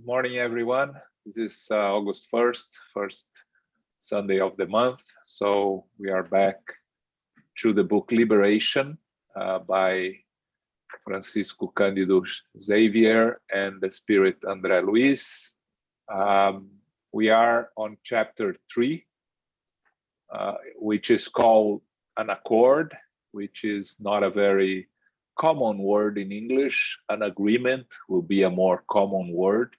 Morning, everyone. This is August 1st, first Sunday of the month. So we are back to the book Liberation by Francisco Cândido Xavier and the Spirit Andre Luiz. We are on chapter 3, which is called an accord, which is not a very common word in English. An agreement will be a more common word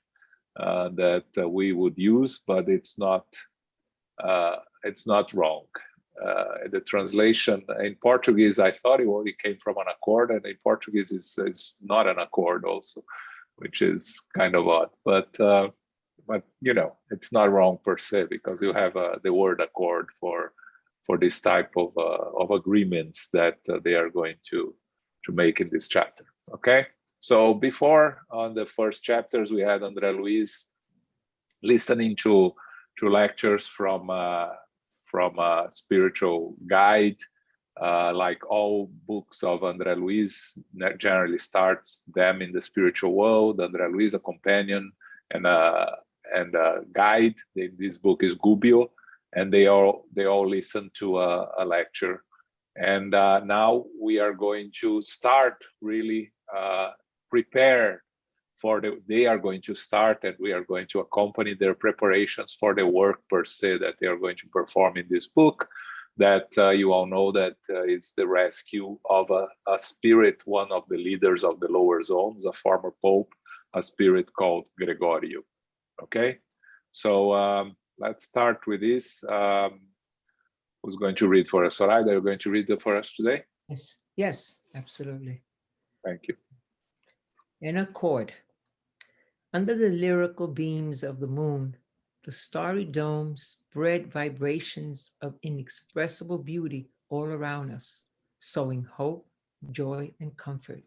that we would use, but it's not wrong. The translation in Portuguese, I thought it came from an accord, and in Portuguese it's not an accord also, which is kind of odd. But you know, it's not wrong per se, because you have the word accord for this type of agreements that they are going to make in this chapter. Okay. So before, on the first chapters, we had Andre Luiz listening to lectures from a spiritual guide. Like all books of Andre Luiz, generally starts them in the spiritual world. Andre Luiz, a companion and a guide. This book is Gubbio, and they all listen to a lecture. And now we are going to start really prepare for they are going to start, and we are going to accompany their preparations for the work per se that they are going to perform in this book, that you all know that it's the rescue of a spirit, one of the leaders of the lower zones, a former pope, a spirit called Gregorio. Okay, so let's start with this. Who's going to read for us? Soraya, are you going to read it for us today? Yes, absolutely. Thank you. An accord. Under the lyrical beams of the moon, the starry dome spread vibrations of inexpressible beauty all around us, sowing hope, joy, and comfort.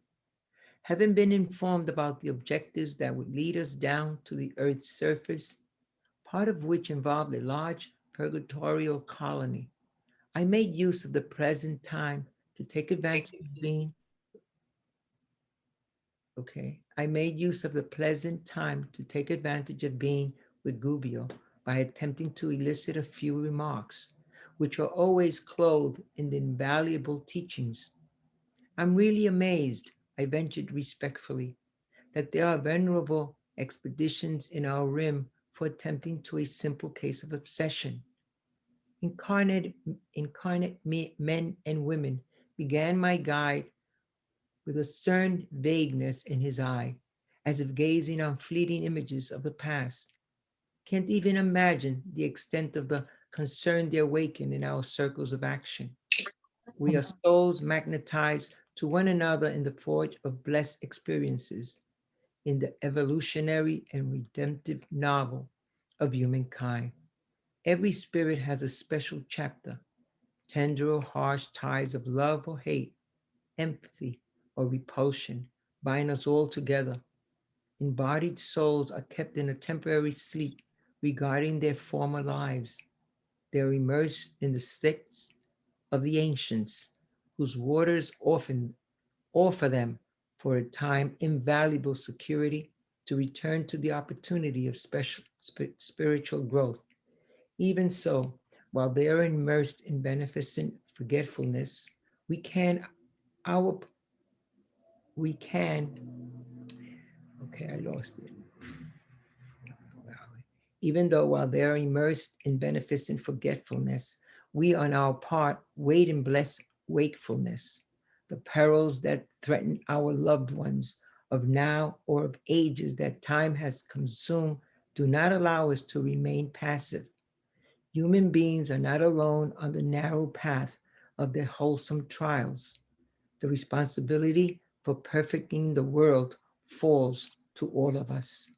Having been informed about the objectives that would lead us down to the Earth's surface, part of which involved a large purgatorial colony, I made use of the present time to take advantage of being I made use of the pleasant time to take advantage of being with Gubbio by attempting to elicit a few remarks, which are always clothed in the invaluable teachings. I'm really amazed, I ventured respectfully, that there are venerable expeditions in our rim for attempting to a simple case of obsession. Incarnate men and women began my guide with a stern vagueness in his eye, as if gazing on fleeting images of the past. Can't even imagine the extent of the concern they awaken in our circles of action. We are souls magnetized to one another in the forge of blessed experiences, in the evolutionary and redemptive novel of humankind. Every spirit has a special chapter, tender or harsh ties of love or hate, empathy or repulsion bind us all together. Embodied souls are kept in a temporary sleep regarding their former lives. They are immersed in the Styx of the ancients, whose waters offer them for a time invaluable security to return to the opportunity of spiritual growth. Even so, while they are immersed in beneficent forgetfulness, we can our we can okay, I lost it. Even though while they are immersed in beneficent forgetfulness, we on our part wait in blessed wakefulness. The perils that threaten our loved ones of now or of ages that time has consumed do not allow us to remain passive. Human beings are not alone on the narrow path of their wholesome trials. The responsibility for perfecting the world falls to all of us.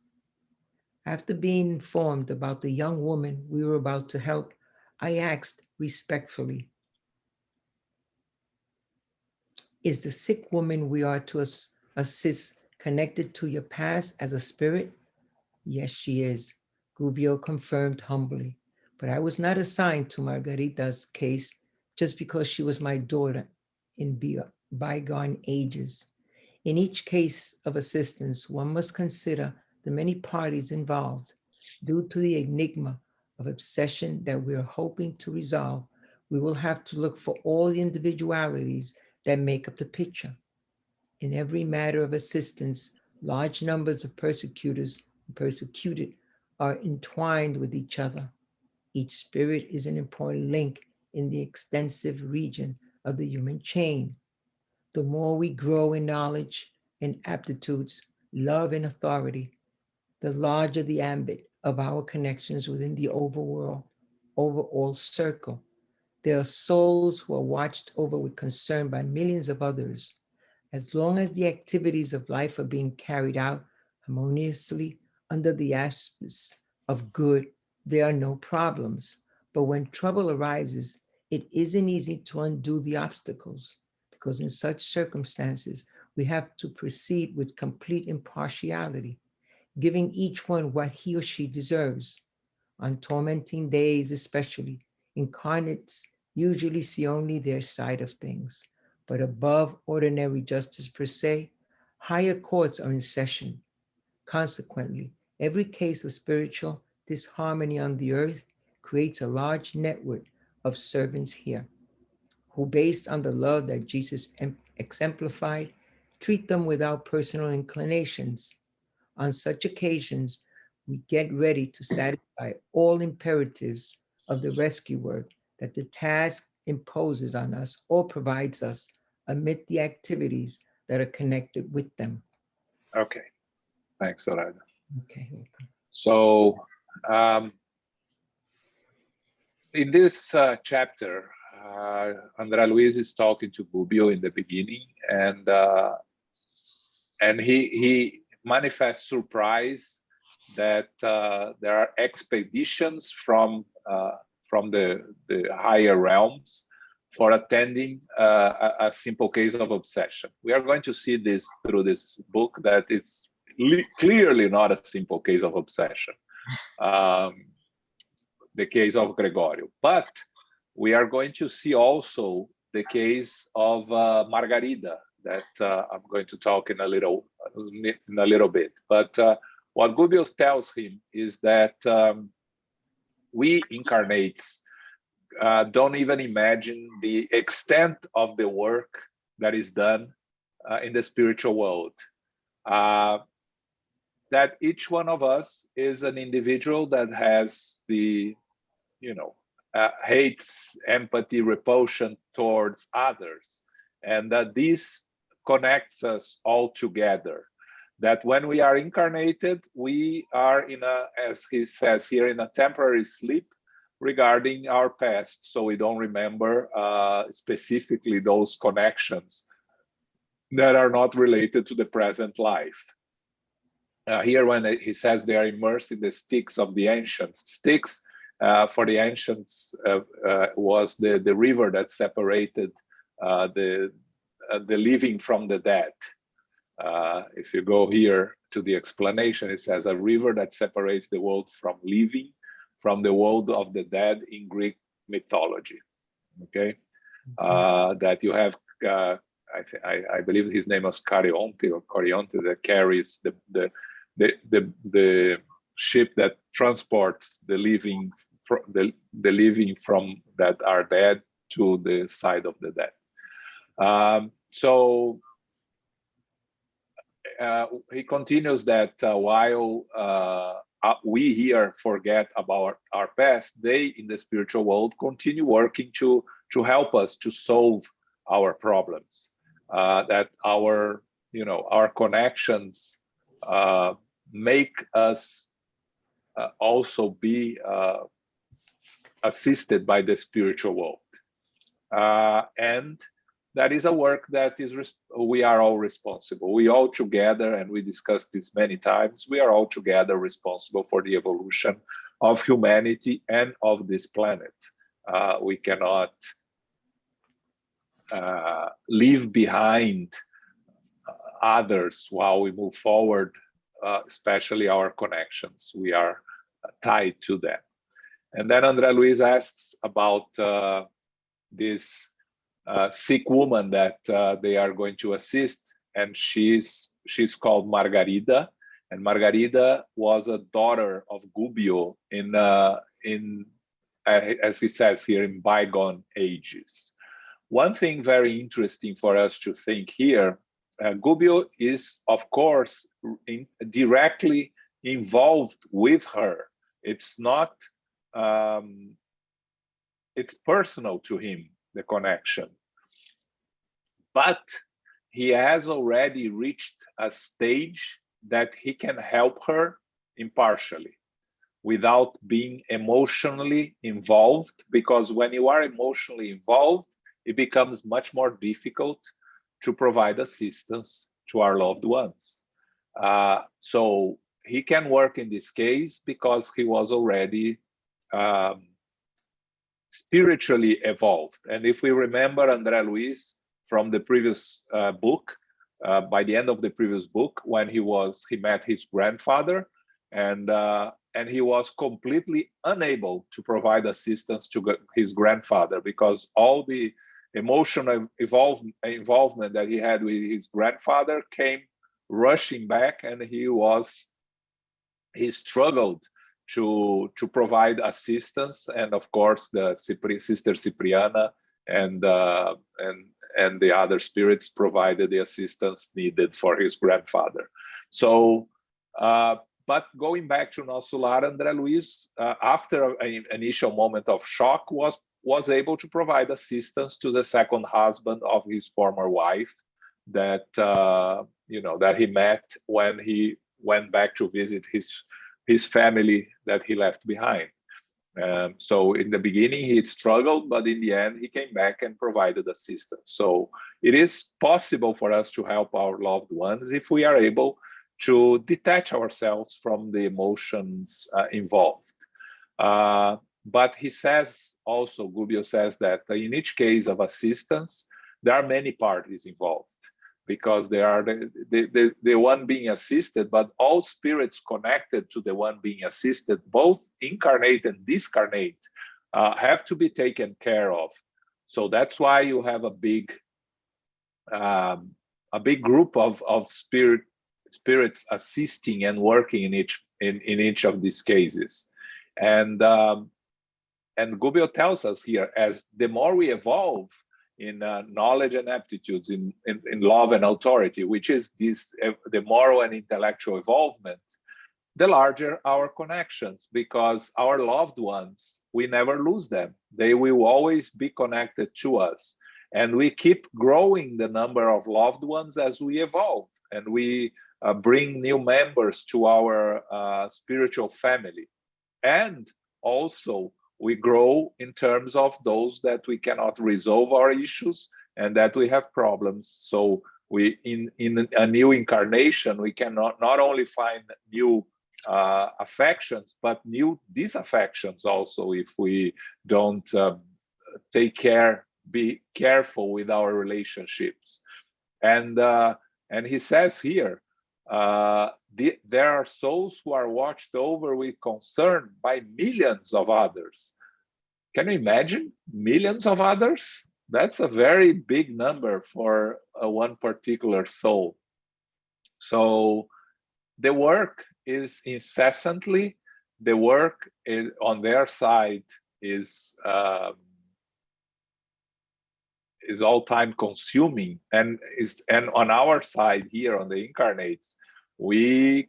After being informed about the young woman we were about to help, I asked respectfully, "Is the sick woman we are to assist connected to your past as a spirit?" "Yes, she is," Gubbio confirmed humbly. "But I was not assigned to Margarita's case just because she was my daughter in bygone ages. In each case of assistance, one must consider the many parties involved. Due to the enigma of obsession that we are hoping to resolve, we will have to look for all the individualities that make up the picture. In every matter of assistance, large numbers of persecutors and persecuted are entwined with each other. Each spirit is an important link in the extensive region of the human chain. The more we grow in knowledge and aptitudes, love and authority, the larger the ambit of our connections within the overall circle. There are souls who are watched over with concern by millions of others. As long as the activities of life are being carried out harmoniously under the auspices of good, there are no problems. But when trouble arises, it isn't easy to undo the obstacles, because in such circumstances, we have to proceed with complete impartiality, giving each one what he or she deserves. On tormenting days, especially, incarnates usually see only their side of things. But above ordinary justice per se, higher courts are in session. Consequently, every case of spiritual disharmony on the earth creates a large network of servants here, who, based on the love that Jesus exemplified, treat them without personal inclinations. On such occasions, we get ready to satisfy all imperatives of the rescue work that the task imposes on us or provides us amid the activities that are connected with them. Okay, thanks, Zoraida. Okay. So in this chapter, Andre Luiz is talking to Gubbio in the beginning, and he manifests surprise that there are expeditions from the higher realms for attending a simple case of obsession. We are going to see this through this book that is clearly not a simple case of obsession, the case of Gregorio. But we are going to see also the case of Margarida that I'm going to talk in a little bit. But what Gubbio tells him is that we incarnates don't even imagine the extent of the work that is done in the spiritual world. That each one of us is an individual that has the, hates, empathy, repulsion towards others, and that this connects us all together. That when we are incarnated, we are as he says here, in a temporary sleep regarding our past, so we don't remember specifically those connections that are not related to the present life. Here, when he says they are immersed in the Styx of the ancients, Styx for the ancients was the river that separated the living from the dead. If you go here to the explanation, it says a river that separates the world from living, from the world of the dead in Greek mythology. Okay, that you have, I believe his name was Carionte that carries the ship that transports the living from that are dead to the side of the dead. So he continues that while we here forget about our past, they in the spiritual world continue working to help us to solve our problems. That our connections make us also be assisted by the spiritual world, and that is a work that we are all responsible. We all together, and we discussed this many times, we are all together responsible for the evolution of humanity and of this planet. We cannot leave behind others while we move forward, especially our connections. We are tied to them. And then Andre Luiz asks about this sick woman that they are going to assist, and she's called Margarida, And Margarida was a daughter of Gubbio as he says here, in bygone ages. One thing very interesting for us to think here, Gubbio is, of course, directly involved with her. It's not, it's personal to him, the connection. But he has already reached a stage that he can help her impartially without being emotionally involved, because when you are emotionally involved, it becomes much more difficult to provide assistance to our loved ones. So he can work in this case because he was already spiritually evolved. And if we remember Andre Luiz from the previous book, by the end of the previous book, when he met his grandfather, and he was completely unable to provide assistance to his grandfather because all the emotional involvement that he had with his grandfather came rushing back, and he struggled to provide assistance. And of course, the Sister Cipriana and the other spirits provided the assistance needed for his grandfather. So, but going back to Nosso Lar, Andre Luiz, after an initial moment of shock, was able to provide assistance to the second husband of his former wife, that that he met when he went back to visit his family that he left behind. So in the beginning he struggled, but in the end he came back and provided assistance. So it is possible for us to help our loved ones if we are able to detach ourselves from the emotions involved. But he says also, Gubbio says that in each case of assistance, there are many parties involved, because they are the one being assisted, but all spirits connected to the one being assisted, both incarnate and discarnate, have to be taken care of. So that's why you have a big group of spirits assisting and working in each of these cases. And Gubbio tells us here, as the more we evolve in knowledge and aptitudes, in love and authority, which is the moral and intellectual evolvement, the larger our connections, because our loved ones, we never lose them. They will always be connected to us. And we keep growing the number of loved ones as we evolve, and we bring new members to our spiritual family. And also, we grow in terms of those that we cannot resolve our issues and that we have problems. So we, in a new incarnation, we can not only find new affections, but new disaffections also, if we don't be careful with our relationships. And he says here, there are souls who are watched over with concern by millions of others. Can you imagine millions of others? That's a very big number for one particular soul. So the work is incessantly, the work on their side is all time consuming, and on our side here on the incarnates, we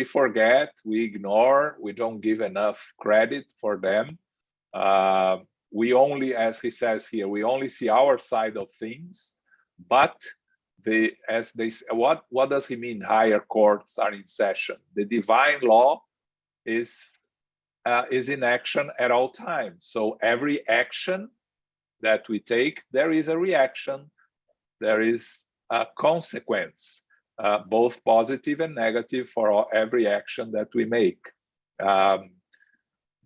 forget, we ignore, we don't give enough credit for them. We only, as he says here, we only see our side of things. But what does he mean? Higher courts are in session. The divine law is in action at all times. So every action that we take, there is a reaction, there is a consequence, both positive and negative for every action that we make.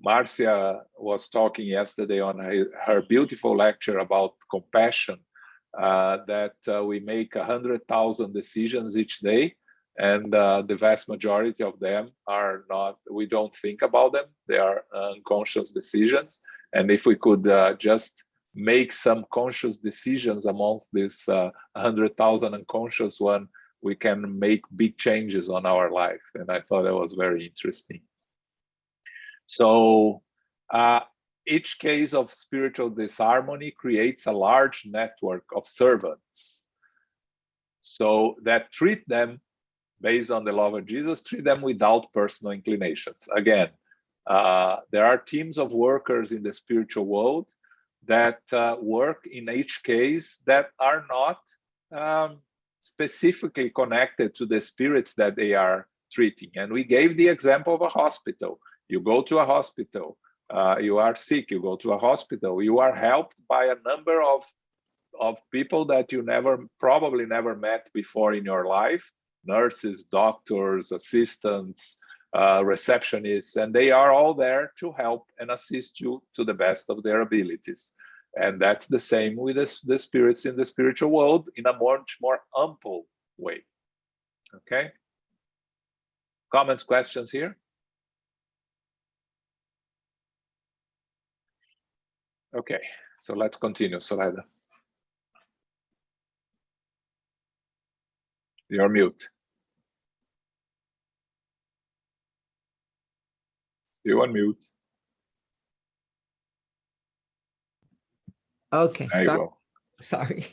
Marcia was talking yesterday on her beautiful lecture about compassion, that we make 100,000 decisions each day, and the vast majority of them are not, we don't think about them, they are unconscious decisions. And if we could just make some conscious decisions amongst this 100,000 unconscious one, we can make big changes on our life. And I thought that was very interesting. So each case of spiritual disharmony creates a large network of servants. So that treat them based on the love of Jesus, treat them without personal inclinations. Again, there are teams of workers in the spiritual world that work in each case that are not specifically connected to the spirits that they are treating. And we gave the example of a hospital. You go to a hospital, you are sick, you go to a hospital, you are helped by a number of people that you probably never met before in your life, nurses, doctors, assistants, receptionists, and they are all there to help and assist you to the best of their abilities. And that's the same with the spirits in the spiritual world in a much more ample way. Okay? Comments, questions here? Okay, so let's continue, Soraya. You're mute. You're on mute. Okay, There you go. Sorry.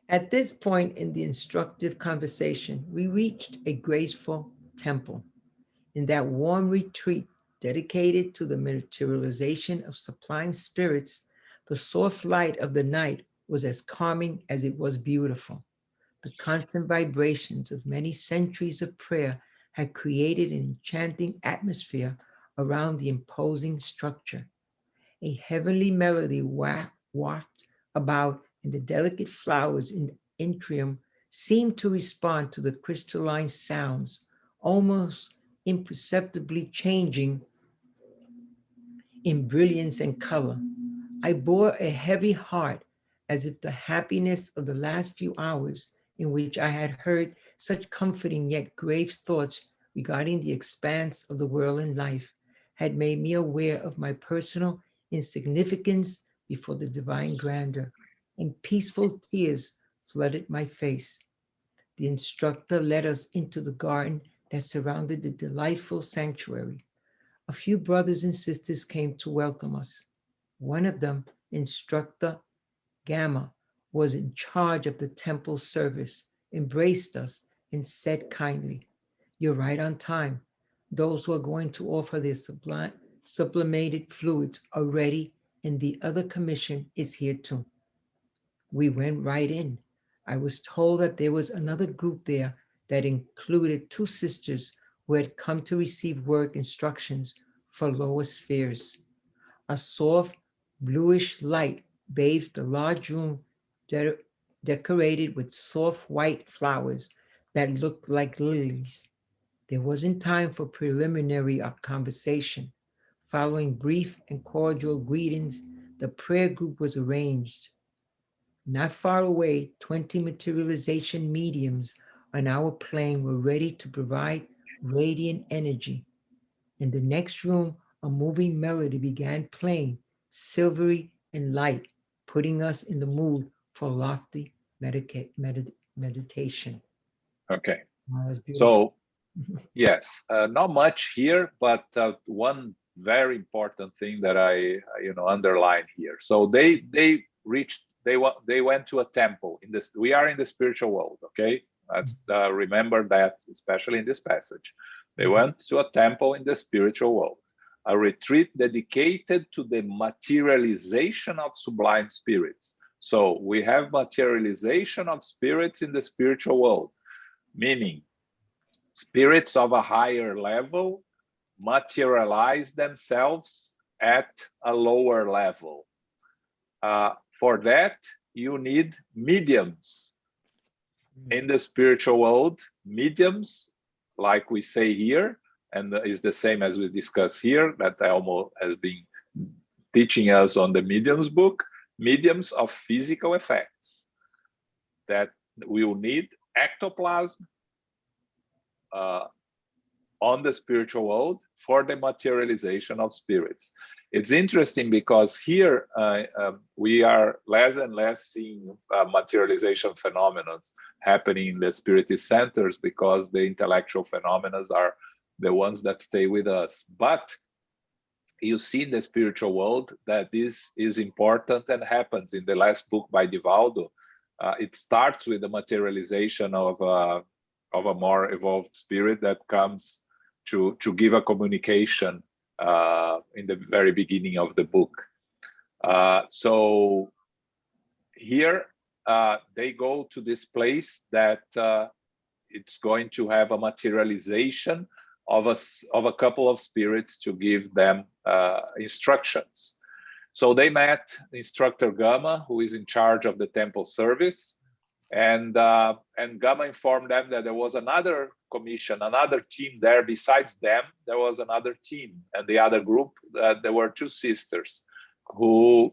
At this point in the instructive conversation, we reached a graceful temple. In that warm retreat dedicated to the materialization of sublime spirits, the soft light of the night was as calming as it was beautiful. The constant vibrations of many centuries of prayer had created an enchanting atmosphere around the imposing structure. A heavenly melody wafted about, and the delicate flowers in the atrium seemed to respond to the crystalline sounds, almost imperceptibly changing in brilliance and color. I bore a heavy heart, as if the happiness of the last few hours, in which I had heard such comforting yet grave thoughts regarding the expanse of the world and life, had made me aware of my personal insignificance before the divine grandeur, and peaceful tears flooded my face. The instructor led us into the garden that surrounded the delightful sanctuary. A few brothers and sisters came to welcome us. One of them, Instructor Gamma, was in charge of the temple service, embraced us, and said kindly, "You're right on time. Those who are going to offer their sublimated fluids are ready, and the other commission is here too." We went right in. I was told that there was another group there that included two sisters who had come to receive work instructions for lower spheres. A soft bluish light bathed the large room decorated with soft white flowers that looked like lilies. There wasn't time for preliminary conversation. Following brief and cordial greetings, the prayer group was arranged. Not far away, 20 materialization mediums on our plane were ready to provide radiant energy. In the next room, a moving melody began playing, silvery and light, putting us in the mood for lofty meditation. Okay. Oh, so, yes, not much here, but one very important thing that I underline here. So they went to a temple in this. We are in the spiritual world, okay? Let's remember that, especially in this passage. They went to a temple in the spiritual world, a retreat dedicated to the materialization of sublime spirits. So we have materialization of spirits in the spiritual world, meaning spirits of a higher level materialize themselves at a lower level. For that, you need mediums. In the spiritual world, mediums, like we say here, and is the same as we discuss here, that Elmo has been teaching us on the mediums book, mediums of physical effects, that we will need ectoplasm on the spiritual world for the materialization of spirits. It's interesting because here we are less and less seeing materialization phenomena happening in the spiritist centers, because the intellectual phenomena are the ones that stay with us. But you see in the spiritual world that this is important and happens. In the last book by Divaldo, it starts with the materialization of a more evolved spirit that comes to give a communication in the very beginning of the book. So here they go to this place that it's going to have a materialization of a couple of spirits to give them instructions. So they met Instructor Gama, who is in charge of the temple service, and Gama informed them that there was another commission, another team there. Besides them, there was another team, and the other group, there were two sisters who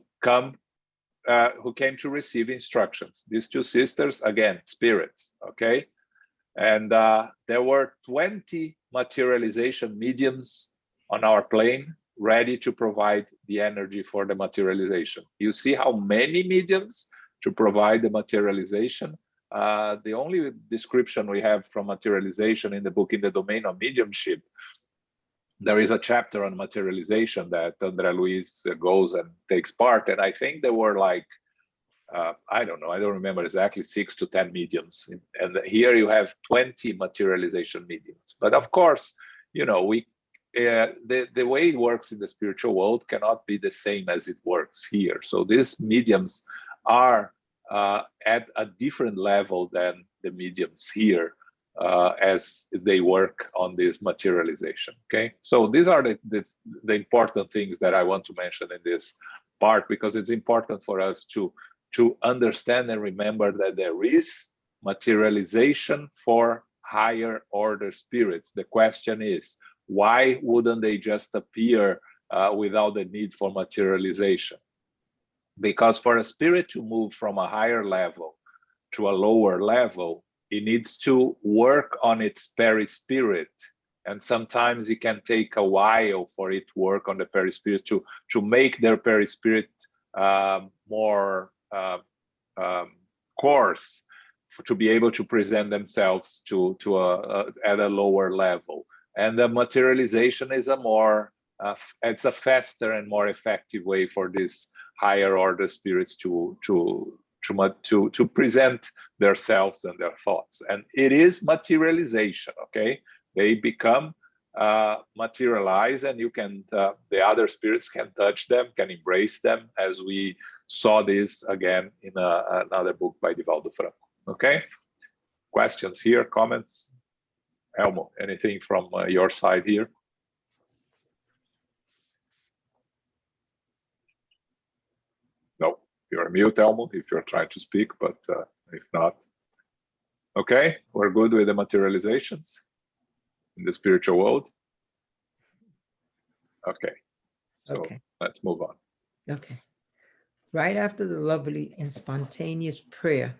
came to receive instructions. These two sisters, again, spirits, okay? And there were 20 materialization mediums on our plane ready to provide the energy for the materialization. You see how many mediums to provide the materialization. The only description we have from materialization in the book, In the Domain of Mediumship, there is a chapter on materialization that Andre Luiz goes and takes part. And I think there were like, I don't know, I don't remember exactly, 6 to 10 mediums. And here you have 20 materialization mediums. But of course, you know, the way it works in the spiritual world cannot be the same as it works here. So these mediums are at a different level than the mediums here as they work on this materialization, okay? So these are the important things that I want to mention in this part, because it's important for us to understand and remember that there is materialization for higher order spirits. The question is, why wouldn't they just appear without the need for materialization? Because for a spirit to move from a higher level to a lower level, it needs to work on its perispirit. And sometimes it can take a while for it to work on the perispirit to make their perispirit more coarse, to be able to present themselves at a lower level. And the materialization is it's a faster and more effective way for these higher order spirits to present themselves and their thoughts. And it is materialization, okay? They become materialized, and you can the other spirits can touch them, can embrace them, as we saw this again in another book by Divaldo Franco. Okay, questions here, comments? Elmo, anything from your side here? No, you're mute, Elmo, if you're trying to speak, but if not. Okay, we're good with the materializations in the spiritual world. Okay, so let's move on. Okay. Right after the lovely and spontaneous prayer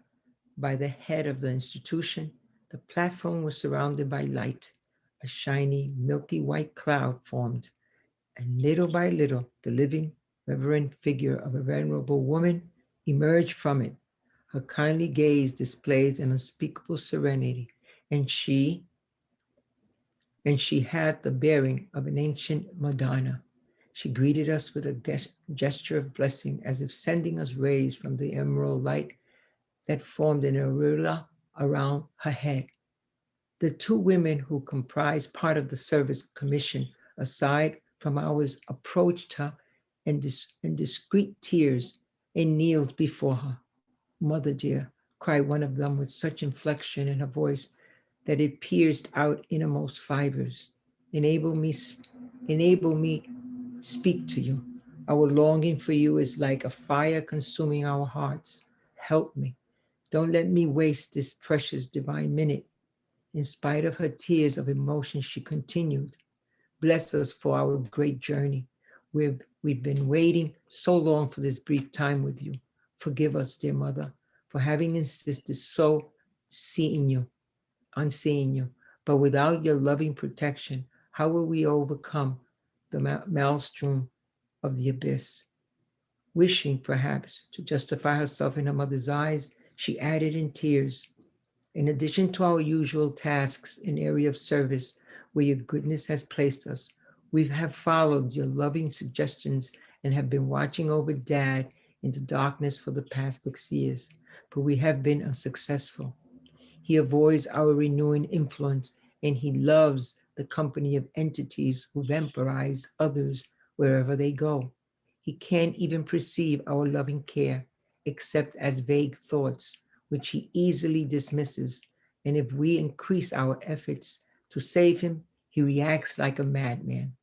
by the head of the institution, the platform was surrounded by light. A shiny, milky white cloud formed, and little by little, the living, reverent figure of a venerable woman emerged from it. Her kindly gaze displays an unspeakable serenity, and she had the bearing of an ancient Madonna. She greeted us with a gesture of blessing, as if sending us rays from the emerald light that formed an aureola around her head. The two women who comprised part of the service commission, aside from ours, approached her in discreet tears and kneeled before her. Mother dear, cried one of them with such inflection in her voice that it pierced out innermost fibers. Enable me speak to you. Our longing for you is like a fire consuming our hearts. Help me. Don't let me waste this precious divine minute. In spite of her tears of emotion, she continued, bless us for our great journey. We've been waiting so long for this brief time with you. Forgive us, dear mother, for having insisted so on seeing you. But without your loving protection, how will we overcome the maelstrom of the abyss. Wishing, perhaps, to justify herself in her mother's eyes, she added in tears, "In addition to our usual tasks in area of service where your goodness has placed us, we have followed your loving suggestions and have been watching over Dad in the darkness for the past 6 years, but we have been unsuccessful. He avoids our renewing influence, and he loves the company of entities who vampirize others wherever they go. He can't even perceive our loving care, except as vague thoughts, which he easily dismisses. And if we increase our efforts to save him, he reacts like a madman.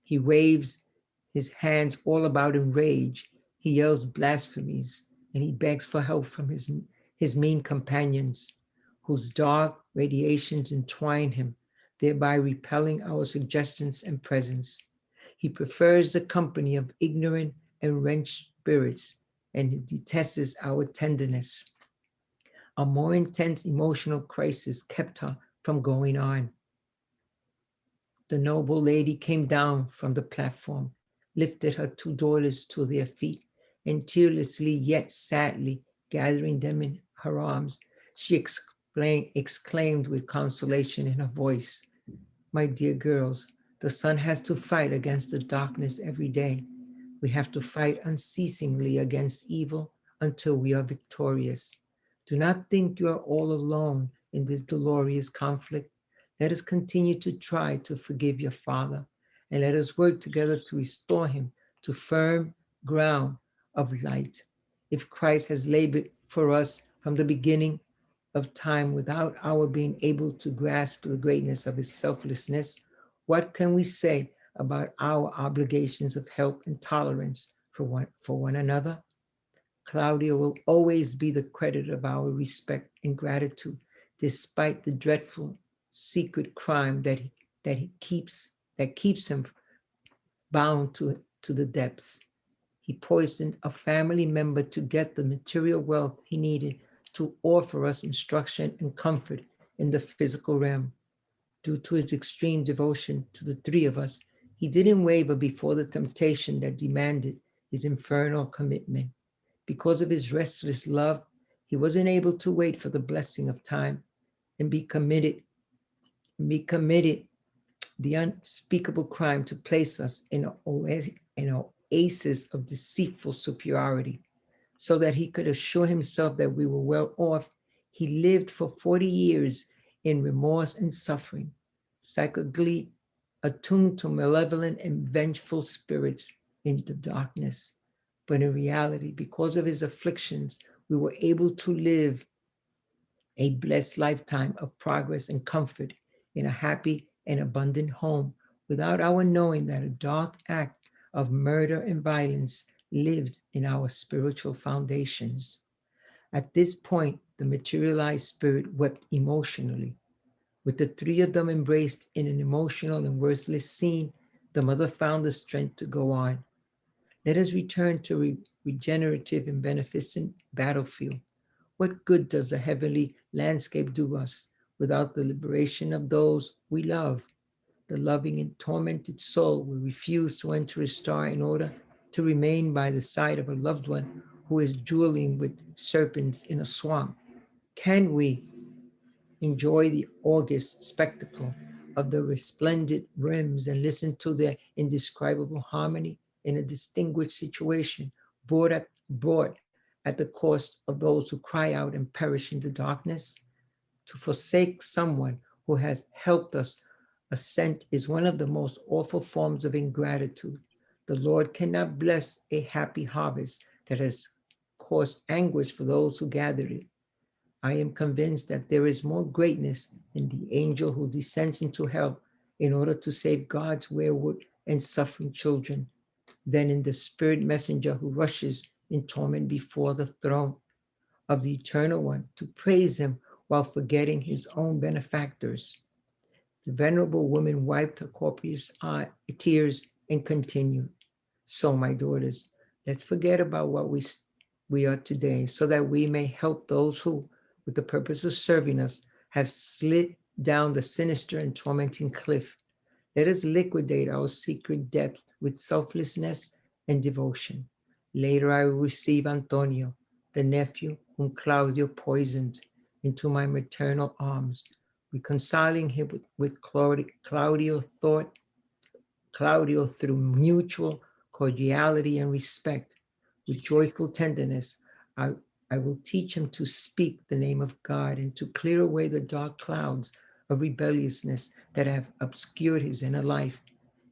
He waves his hands all about in rage. He yells blasphemies, and he begs for help from his mean companions, whose dark radiations entwine him, thereby repelling our suggestions and presence. He prefers the company of ignorant and wrenched spirits, and he detests our tenderness. A more intense emotional crisis kept her from going on. The noble lady came down from the platform, lifted her two daughters to their feet, and tearlessly yet sadly gathering them in her arms, she exclaimed with consolation in her voice, "My dear girls, the sun has to fight against the darkness every day. We have to fight unceasingly against evil until we are victorious. Do not think you are all alone in this glorious conflict. Let us continue to try to forgive your father, and let us work together to restore him to firm ground of light. If Christ has labored for us from the beginning of time without our being able to grasp the greatness of his selflessness, what can we say about our obligations of help and tolerance for one another? Claudia will always be the credit of our respect and gratitude, despite the dreadful secret crime that keeps him bound to the depths. He poisoned a family member to get the material wealth he needed to offer us instruction and comfort in the physical realm. Due to his extreme devotion to the three of us, he didn't waver before the temptation that demanded his infernal commitment. Because of his restless love, he wasn't able to wait for the blessing of time and be committed the unspeakable crime to place us in an oasis of deceitful superiority. So that he could assure himself that we were well off, he lived for 40 years in remorse and suffering, psychically attuned to malevolent and vengeful spirits in the darkness. But in reality, because of his afflictions, we were able to live a blessed lifetime of progress and comfort in a happy and abundant home without our knowing that a dark act of murder and violence lived in our spiritual foundations. At this point, the materialized spirit wept emotionally. With the three of them embraced in an emotional and worthless scene, the mother found the strength to go on. Let us return to regenerative and beneficent battlefield. What good does the heavenly landscape do us without the liberation of those we love? The loving and tormented soul will refuse to enter a star in order to remain by the side of a loved one who is dueling with serpents in a swamp. Can we enjoy the august spectacle of the resplendent rims and listen to their indescribable harmony in a distinguished situation brought at the cost of those who cry out and perish in the darkness? To forsake someone who has helped us ascent is one of the most awful forms of ingratitude. The Lord cannot bless a happy harvest that has caused anguish for those who gathered it. I am convinced that there is more greatness in the angel who descends into hell in order to save God's wayward and suffering children than in the spirit messenger who rushes in torment before the throne of the Eternal One to praise him while forgetting his own benefactors. The venerable woman wiped her copious tears and continued, "So, my daughters, let's forget about what we are today so that we may help those who, with the purpose of serving us, have slid down the sinister and tormenting cliff. Let us liquidate our secret depth with selflessness and devotion. Later, I will receive Antonio, the nephew whom Claudio poisoned, into my maternal arms, reconciling him with Claudio through mutual cordiality and respect. With joyful tenderness, I, I will teach him to speak the name of God and to clear away the dark clouds of rebelliousness that have obscured his inner life.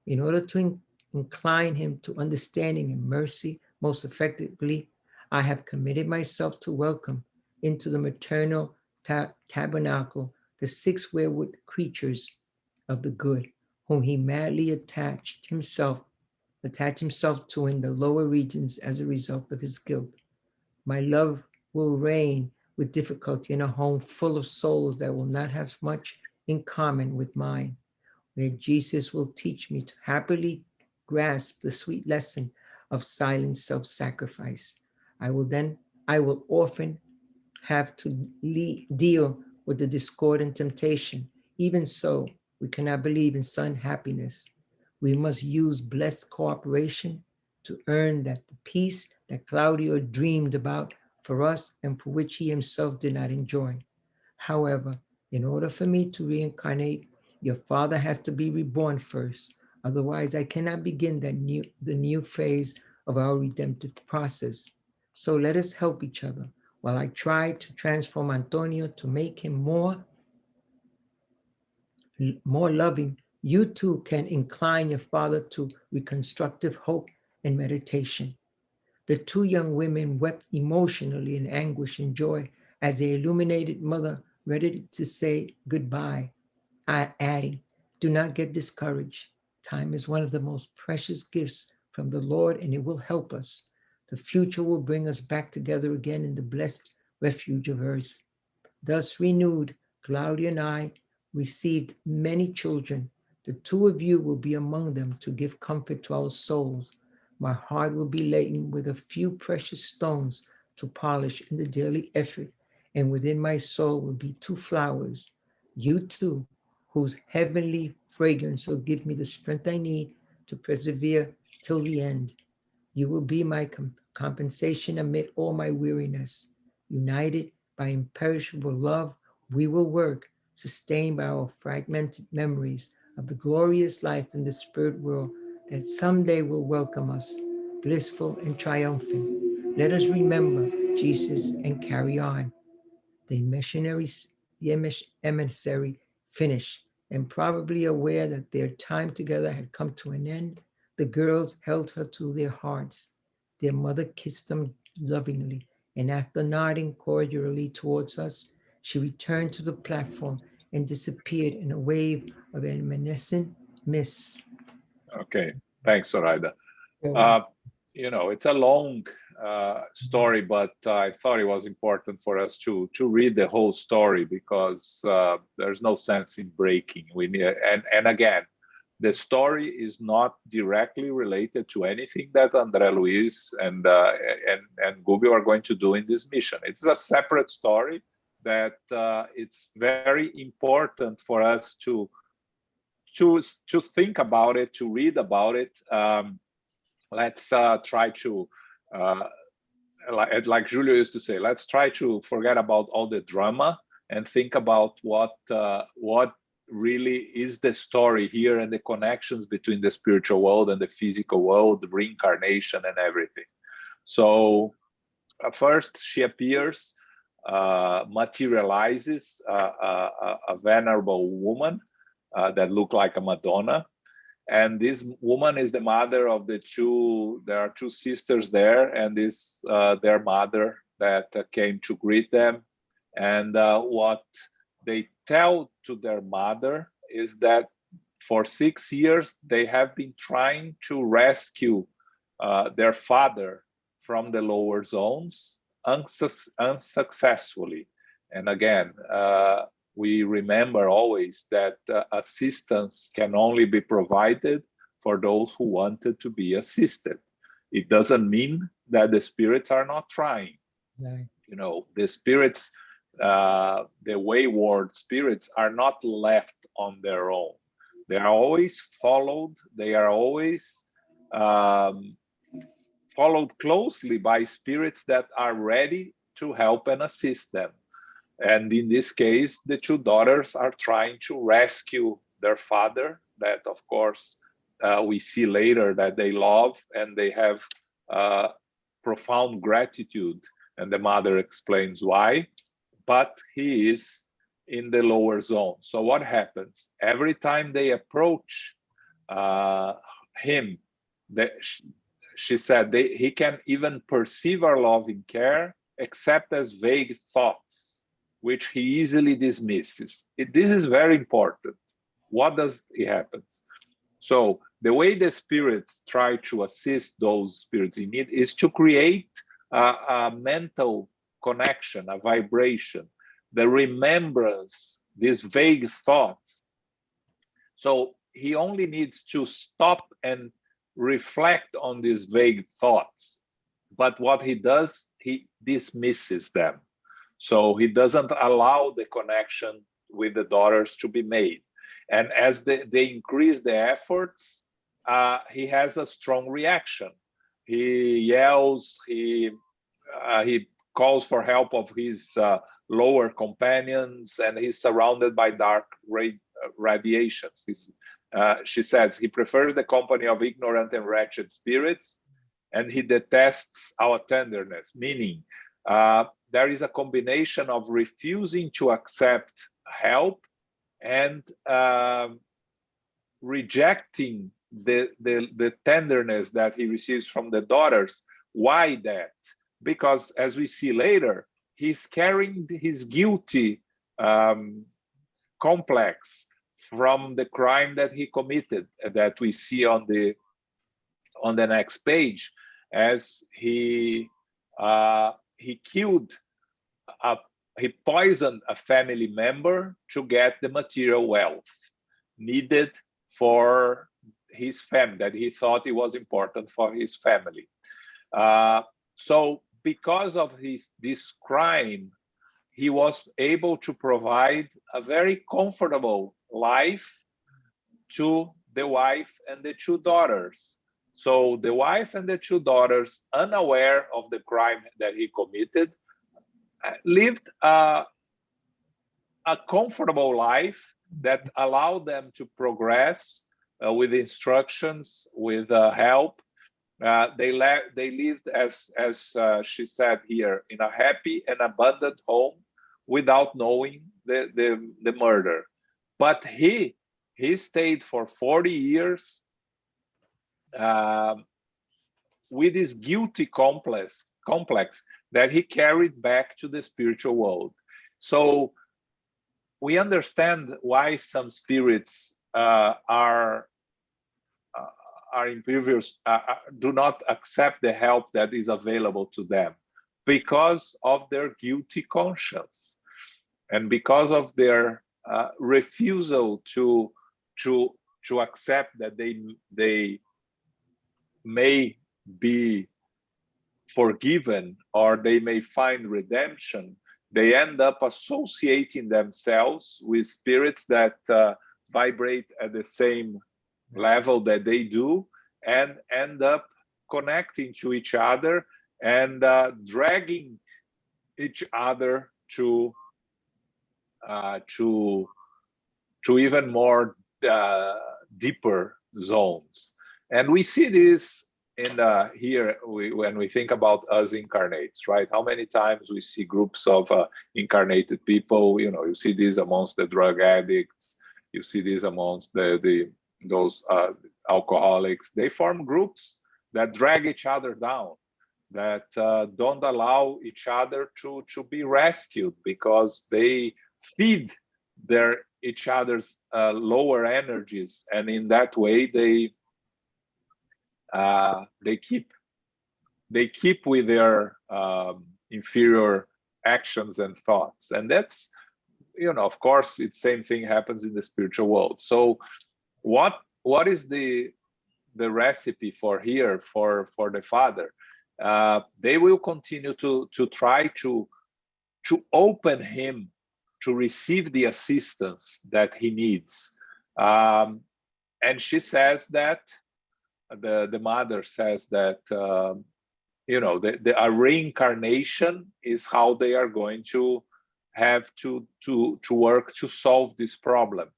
In order to incline him to understanding and mercy most effectively, I have committed myself to welcome into the maternal tabernacle the six wayward creatures of the good, whom he madly attached himself to in the lower regions as a result of his guilt. My love will reign with difficulty in a home full of souls that will not have much in common with mine, where Jesus will teach me to happily grasp the sweet lesson of silent self-sacrifice. I will often have to deal with the discord and temptation. Even so, we cannot believe in sudden happiness. We must use blessed cooperation to earn that the peace that Claudio dreamed about for us and for which he himself did not enjoy. However, in order for me to reincarnate, your father has to be reborn first. Otherwise, I cannot begin the new phase of our redemptive process. So let us help each other while I try to transform Antonio to make him more loving. You too can incline your father to reconstructive hope and meditation. The two young women wept emotionally in anguish and joy as the illuminated mother ready to say goodbye, adding, "Do not get discouraged. Time is one of the most precious gifts from the Lord, and it will help us. The future will bring us back together again in the blessed refuge of earth." Thus renewed, Claudia and I received many children. The two of you will be among them to give comfort to our souls. My heart will be laden with a few precious stones to polish in the daily effort, and within my soul will be two flowers, you too, whose heavenly fragrance will give me the strength I need to persevere till the end. You will be my compensation amid all my weariness. United by imperishable love, we will work, sustained by our fragmented memories of the glorious life in the spirit world that someday will welcome us, blissful and triumphant. Let us remember Jesus and carry on. The emissary finished, and probably aware that their time together had come to an end, the girls held her to their hearts. Their mother kissed them lovingly, and after nodding cordially towards us, she returned to the platform and disappeared in a wave of evanescent mist. Okay, thanks, Zoraida. So, It's a long story, but I thought it was important for us to read the whole story because there's no sense in breaking. We need, and again, the story is not directly related to anything that Andre Luiz and Gubbio are going to do in this mission. It's a separate story that it's very important for us to think about it, to read about it. Let's try to, like Julio used to say, let's try to forget about all the drama and think about what really is the story here and the connections between the spiritual world and the physical world, the reincarnation and everything. So first she appears, materializes a venerable woman that looked like a Madonna. And this woman is the mother of there are two sisters there, and this their mother that came to greet them. And what they tell to their mother is that for 6 years, they have been trying to rescue their father from the lower zones unsuccessfully. And again, we remember always that assistance can only be provided for those who wanted to be assisted. It doesn't mean that the spirits are not trying. right. The spirits, the wayward spirits are not left on their own. They are always followed. They are always followed closely by spirits that are ready to help and assist them. And in this case, the two daughters are trying to rescue their father, that of course we see later that they love and they have profound gratitude. And the mother explains why, but he is in the lower zone. So what happens? Every time they approach him, she said he can even perceive our loving care, except as vague thoughts, which he easily dismisses. This is very important. What does it happen? So the way the spirits try to assist those spirits in need is to create a mental connection, a vibration, the remembrance, these vague thoughts. So he only needs to stop and reflect on these vague thoughts. But what he does, he dismisses them. So he doesn't allow the connection with the daughters to be made. And as they increase the efforts, he has a strong reaction. He yells, he calls for help of his lower companions, and he's surrounded by dark radiations. She says he prefers the company of ignorant and wretched spirits, and he detests our tenderness, meaning there is a combination of refusing to accept help and rejecting the tenderness that he receives from the daughters. Why that? Because as we see later, he's carrying his guilty complex from the crime that he committed, that we see on the next page, as he poisoned a family member to get the material wealth needed for his family, that he thought it was important for his family. So because of this crime, he was able to provide a very comfortable life to the wife and the two daughters. So the wife and the two daughters, unaware of the crime that he committed, lived a comfortable life that allowed them to progress with instructions, with help. They lived, as she said here, in a happy and abundant home without knowing the murder. But he stayed for 40 years with this guilty complex that he carried back to the spiritual world. So we understand why some spirits are impervious, do not accept the help that is available to them, because of their guilty conscience and because of their refusal to accept that they may be forgiven or they may find redemption. They end up associating themselves with spirits that vibrate at the same level that they do, and end up connecting to each other and dragging each other to even more deeper zones. And we see this in here when we think about us incarnates, right? How many times we see groups of incarnated people? You know, you see this amongst the drug addicts, you see this amongst those alcoholics. They form groups that drag each other down, that don't allow each other to be rescued, because they feed each other's lower energies, and in that way they keep with their inferior actions and thoughts. And that's, you know, of course, it's same thing happens in the spiritual world. So what is the recipe for here for the father? They will continue to try to open him to receive the assistance that he needs. And she says that the mother says that a reincarnation is how they are going to have to work to solve this problem.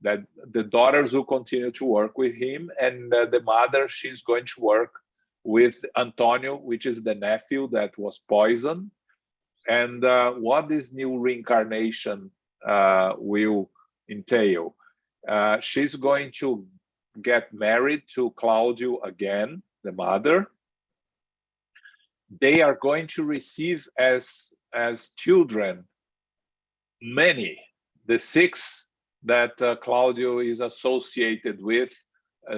That the daughters will continue to work with him, and the mother, she's going to work with Antonio, which is the nephew that was poisoned. And what this new reincarnation will entail? She's going to get married to Claudio again, the mother. They are going to receive as children many, the 6 that Claudio is associated with,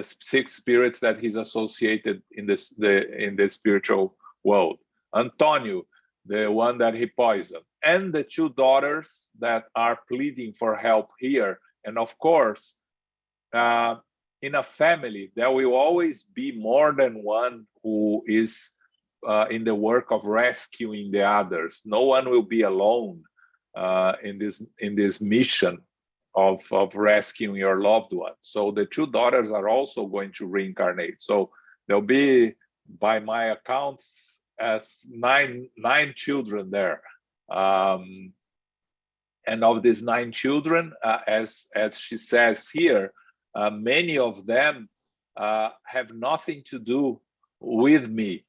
6 spirits that he's associated in the spiritual world. Antonio, the one that he poisoned, and the 2 daughters that are pleading for help here. And of course, in a family, there will always be more than one who is in the work of rescuing the others. No one will be alone in this mission of rescuing your loved one. So the 2 daughters are also going to reincarnate. So there'll be, by my accounts, as nine children there. And of these 9 children, as she says here, many of them have nothing to do with me.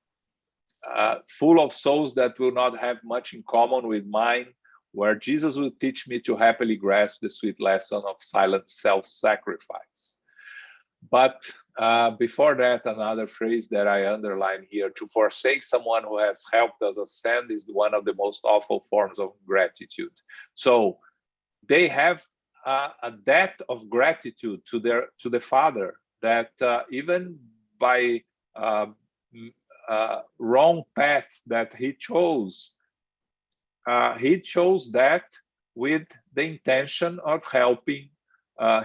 Full of souls that will not have much in common with mine, where Jesus will teach me to happily grasp the sweet lesson of silent self-sacrifice. But before that, another phrase that I underline here: to forsake someone who has helped us ascend is one of the most awful forms of gratitude. So they have a debt of gratitude to the Father, that even by wrong path that he chose that with the intention of helping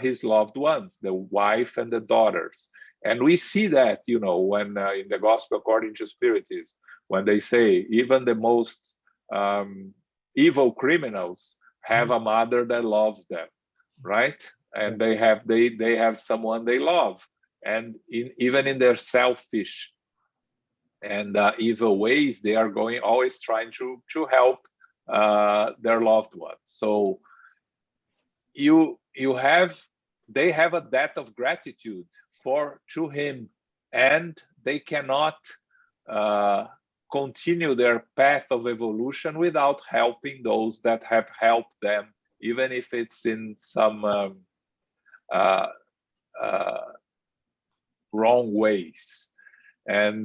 his loved ones, the wife and the daughters. And we see that, when in the Gospel according to Spiritism, when they say even the most evil criminals have a mother that loves them, right? And they have someone they love, and even in their selfish and evil ways, they are always trying to help their loved ones. So they have a debt of gratitude to him, and they cannot continue their path of evolution without helping those that have helped them, even if it's in some wrong ways. And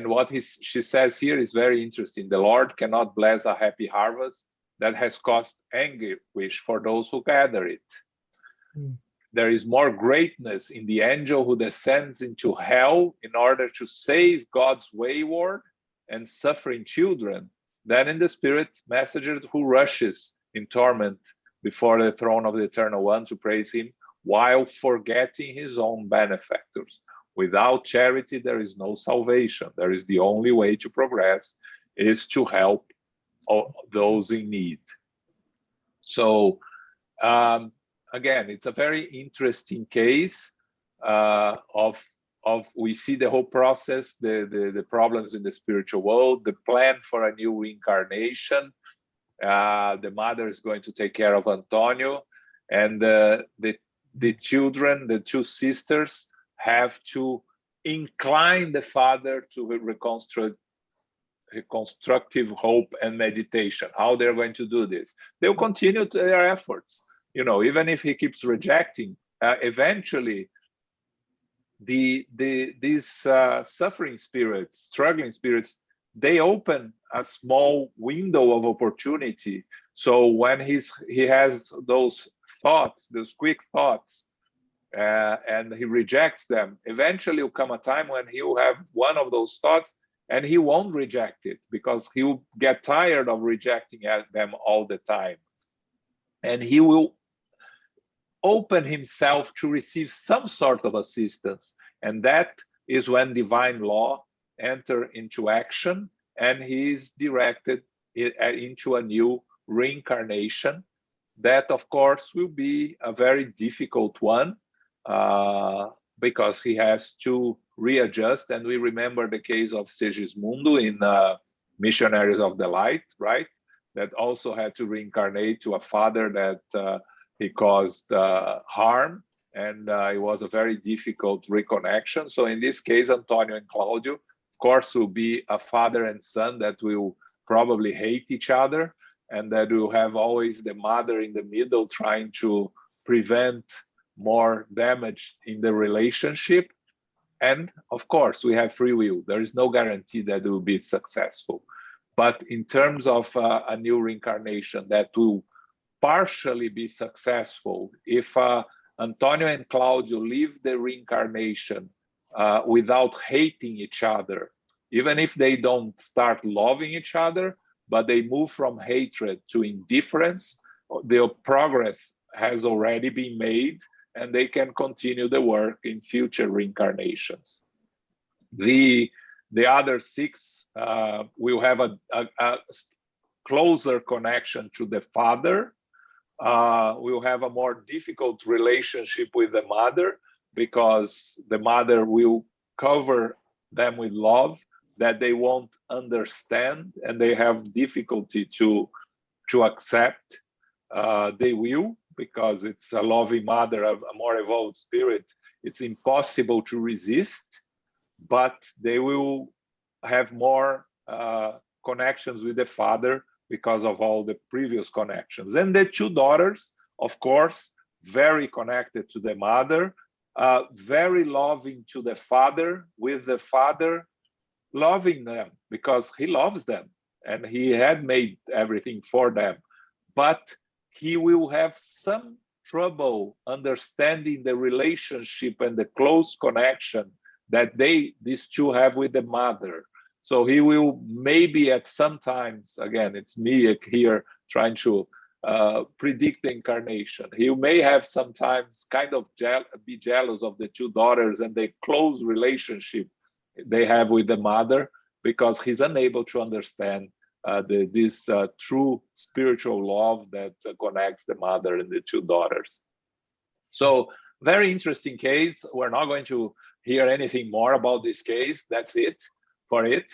what she says here is very interesting. The Lord cannot bless a happy harvest that has caused anguish for those who gather it. There is more greatness in the angel who descends into hell in order to save God's wayward and suffering children than in the spirit messenger who rushes in torment before the throne of the Eternal One to praise him while forgetting his own benefactors. Without charity, there is no salvation. There is the only way to progress is to help those in need. So, again, it's a very interesting case of we see the whole process, the problems in the spiritual world, the plan for a new reincarnation. The mother is going to take care of Antonio, and the children, the 2 sisters, have to incline the father to reconstructive hope and meditation. How they're going to do this? They'll continue their efforts. Even if he keeps rejecting, eventually these suffering spirits, struggling spirits, they open a small window of opportunity. So when he has those thoughts, those quick thoughts, and he rejects them, eventually will come a time when he will have one of those thoughts and he won't reject it, because he will get tired of rejecting them all the time. And he will open himself to receive some sort of assistance. And that is when divine law enter into action, and he is directed into a new reincarnation. That, of course, will be a very difficult one. because he has to readjust. And we remember the case of Segismundo in Missionaries of the Light, right? That also had to reincarnate to a father that he caused harm, and it was a very difficult reconnection. So in this case, Antonio and Claudio, of course, will be a father and son that will probably hate each other, and that will have always the mother in the middle trying to prevent more damage in the relationship. And of course, we have free will. There is no guarantee that it will be successful. But in terms of a new reincarnation that will partially be successful, if Antonio and Claudio leave the reincarnation without hating each other, even if they don't start loving each other, but they move from hatred to indifference, their progress has already been made, and they can continue the work in future reincarnations. The other six will have a closer connection to the father, will have a more difficult relationship with the mother, because the mother will cover them with love that they won't understand, and they have difficulty to accept. They will, because it's a loving mother, a more evolved spirit. It's impossible to resist, but they will have more connections with the father because of all the previous connections. And the two daughters, of course, very connected to the mother, very loving to the father, with the father loving them because he loves them and he had made everything for them. But he will have some trouble understanding the relationship and the close connection that these two have with the mother. So he will maybe at some times, again, it's me here trying to predict the incarnation. He may have sometimes kind of be jealous of the two daughters and the close relationship they have with the mother, because he's unable to understand this true spiritual love that connects the mother and the two daughters. So very interesting case. We're not going to hear anything more about this case. That's it for it,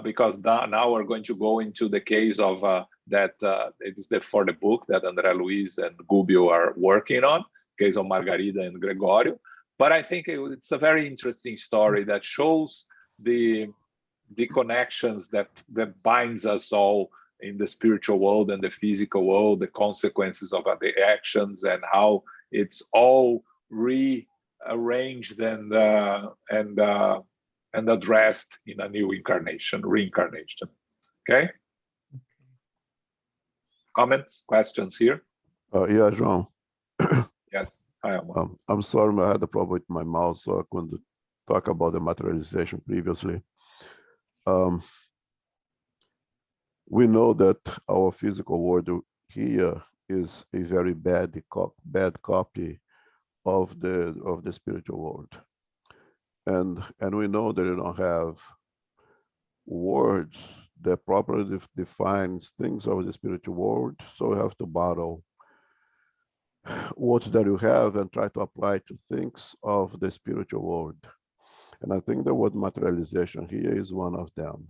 because now we're going to go into the case of that it is for the book that Andre Luiz and Gubbio are working on, case of Margarida and Gregorio. But I think it's a very interesting story that shows the connections that binds us all in the spiritual world and the physical world, the consequences of the actions, and how it's all rearranged and addressed in a new reincarnation. Okay? Comments, questions here? Yeah, João. Yes. Hi, Amor. I'm sorry, I had a problem with my mouse, so I couldn't talk about the materialization previously. We know that our physical world here is a very bad copy of the spiritual world, and we know that you don't have words that properly defines things of the spiritual world, so we have to borrow words that you have and try to apply to things of the spiritual world. And I think the word materialization here is one of them.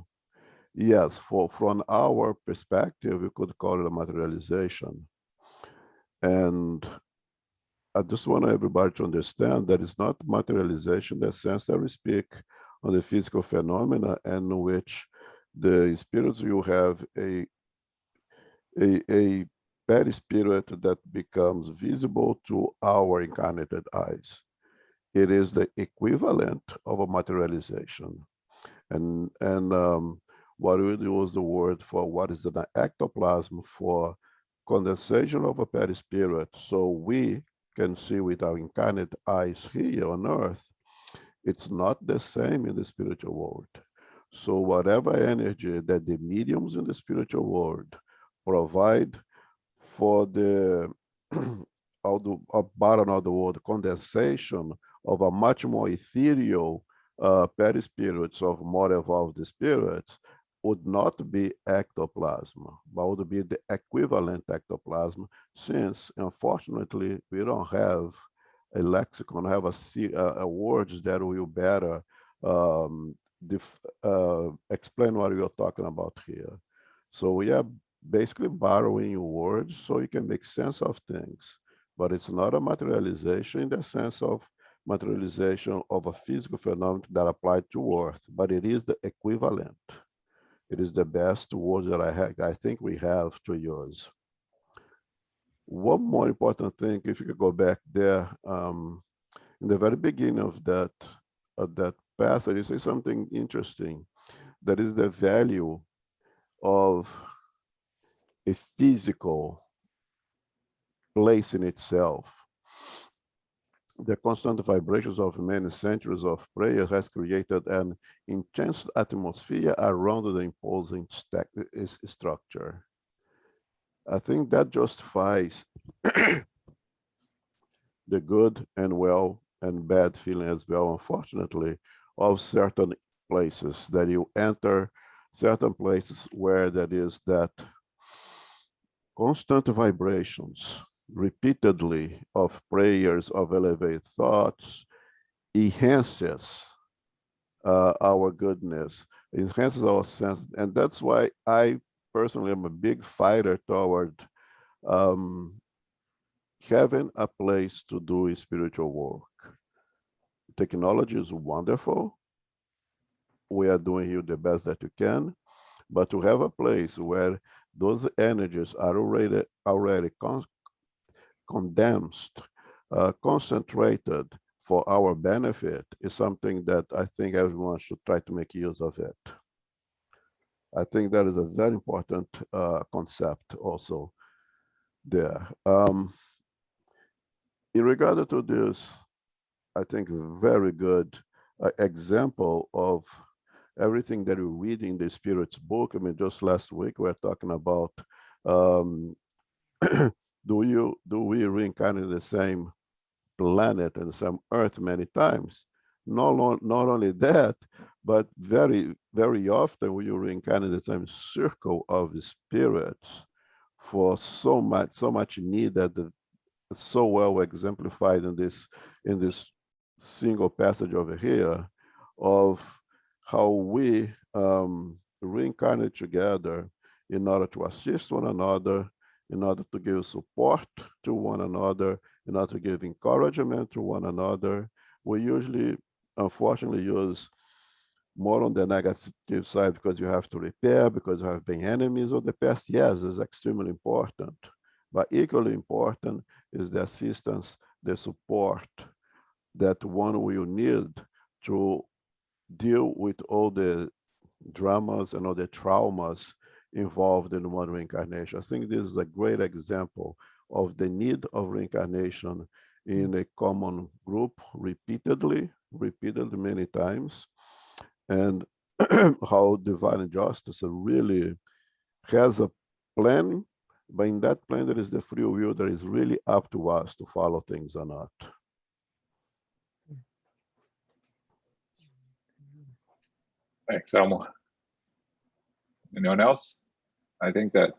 Yes, from our perspective, we could call it a materialization. And I just want everybody to understand that it's not materialization in the sense that we speak on the physical phenomena, and in which the spirits will have a perispirit that becomes visible to our incarnated eyes. It is the equivalent of a materialization. And what we use the word for what is an ectoplasm for condensation of a perispirit, so we can see with our incarnate eyes here on earth. It's not the same in the spiritual world. So whatever energy that the mediums in the spiritual world provide for the bottom of the world condensation of a much more ethereal perispirits of more evolved spirits, would not be ectoplasm, but would be the equivalent ectoplasm, since unfortunately we don't have lexicon, have a words that will better um, explain what you're talking about here. So we are basically borrowing words so you can make sense of things, but it's not a materialization in the sense of materialization of a physical phenomenon that applied to earth, but it is the equivalent. It is the best word that I think we have to use. One more important thing, if you could go back there, in the very beginning of that passage, you say something interesting. That is the value of a physical place in itself. The constant vibrations of many centuries of prayer has created an intense atmosphere around the imposing structure. I think that justifies the good and well and bad feeling as well, unfortunately, of certain places that you enter, certain places where that is that constant vibrations repeatedly of prayers, of elevated thoughts, enhances our goodness, enhances our sense. And that's why I personally am a big fighter toward having a place to do spiritual work. Technology is wonderful. We are doing here the best that you can, but to have a place where those energies are already condensed, concentrated for our benefit is something that I think everyone should try to make use of it. I think that is a very important concept also there. In regard to this, I think very good example of everything that we read in the Spirit's book. I mean, just last week we were talking about do we reincarnate the same planet and the same Earth many times? Not only that, but very, very often we reincarnate the same circle of spirits for so much need that so well exemplified in this single passage over here of how we reincarnate together in order to assist one another, in order to give support to one another, in order to give encouragement to one another. We usually, unfortunately, use more on the negative side because you have to repair, because you have been enemies of the past. Yes, it's extremely important. But equally important is the assistance, the support that one will need to deal with all the dramas and all the traumas involved in one reincarnation. I think this is a great example of the need of reincarnation in a common group repeated many times, and how divine justice really has a plan, but in that plan there is the free will that is really up to us to follow things or not. Thanks, Elmo. Anyone else? I think that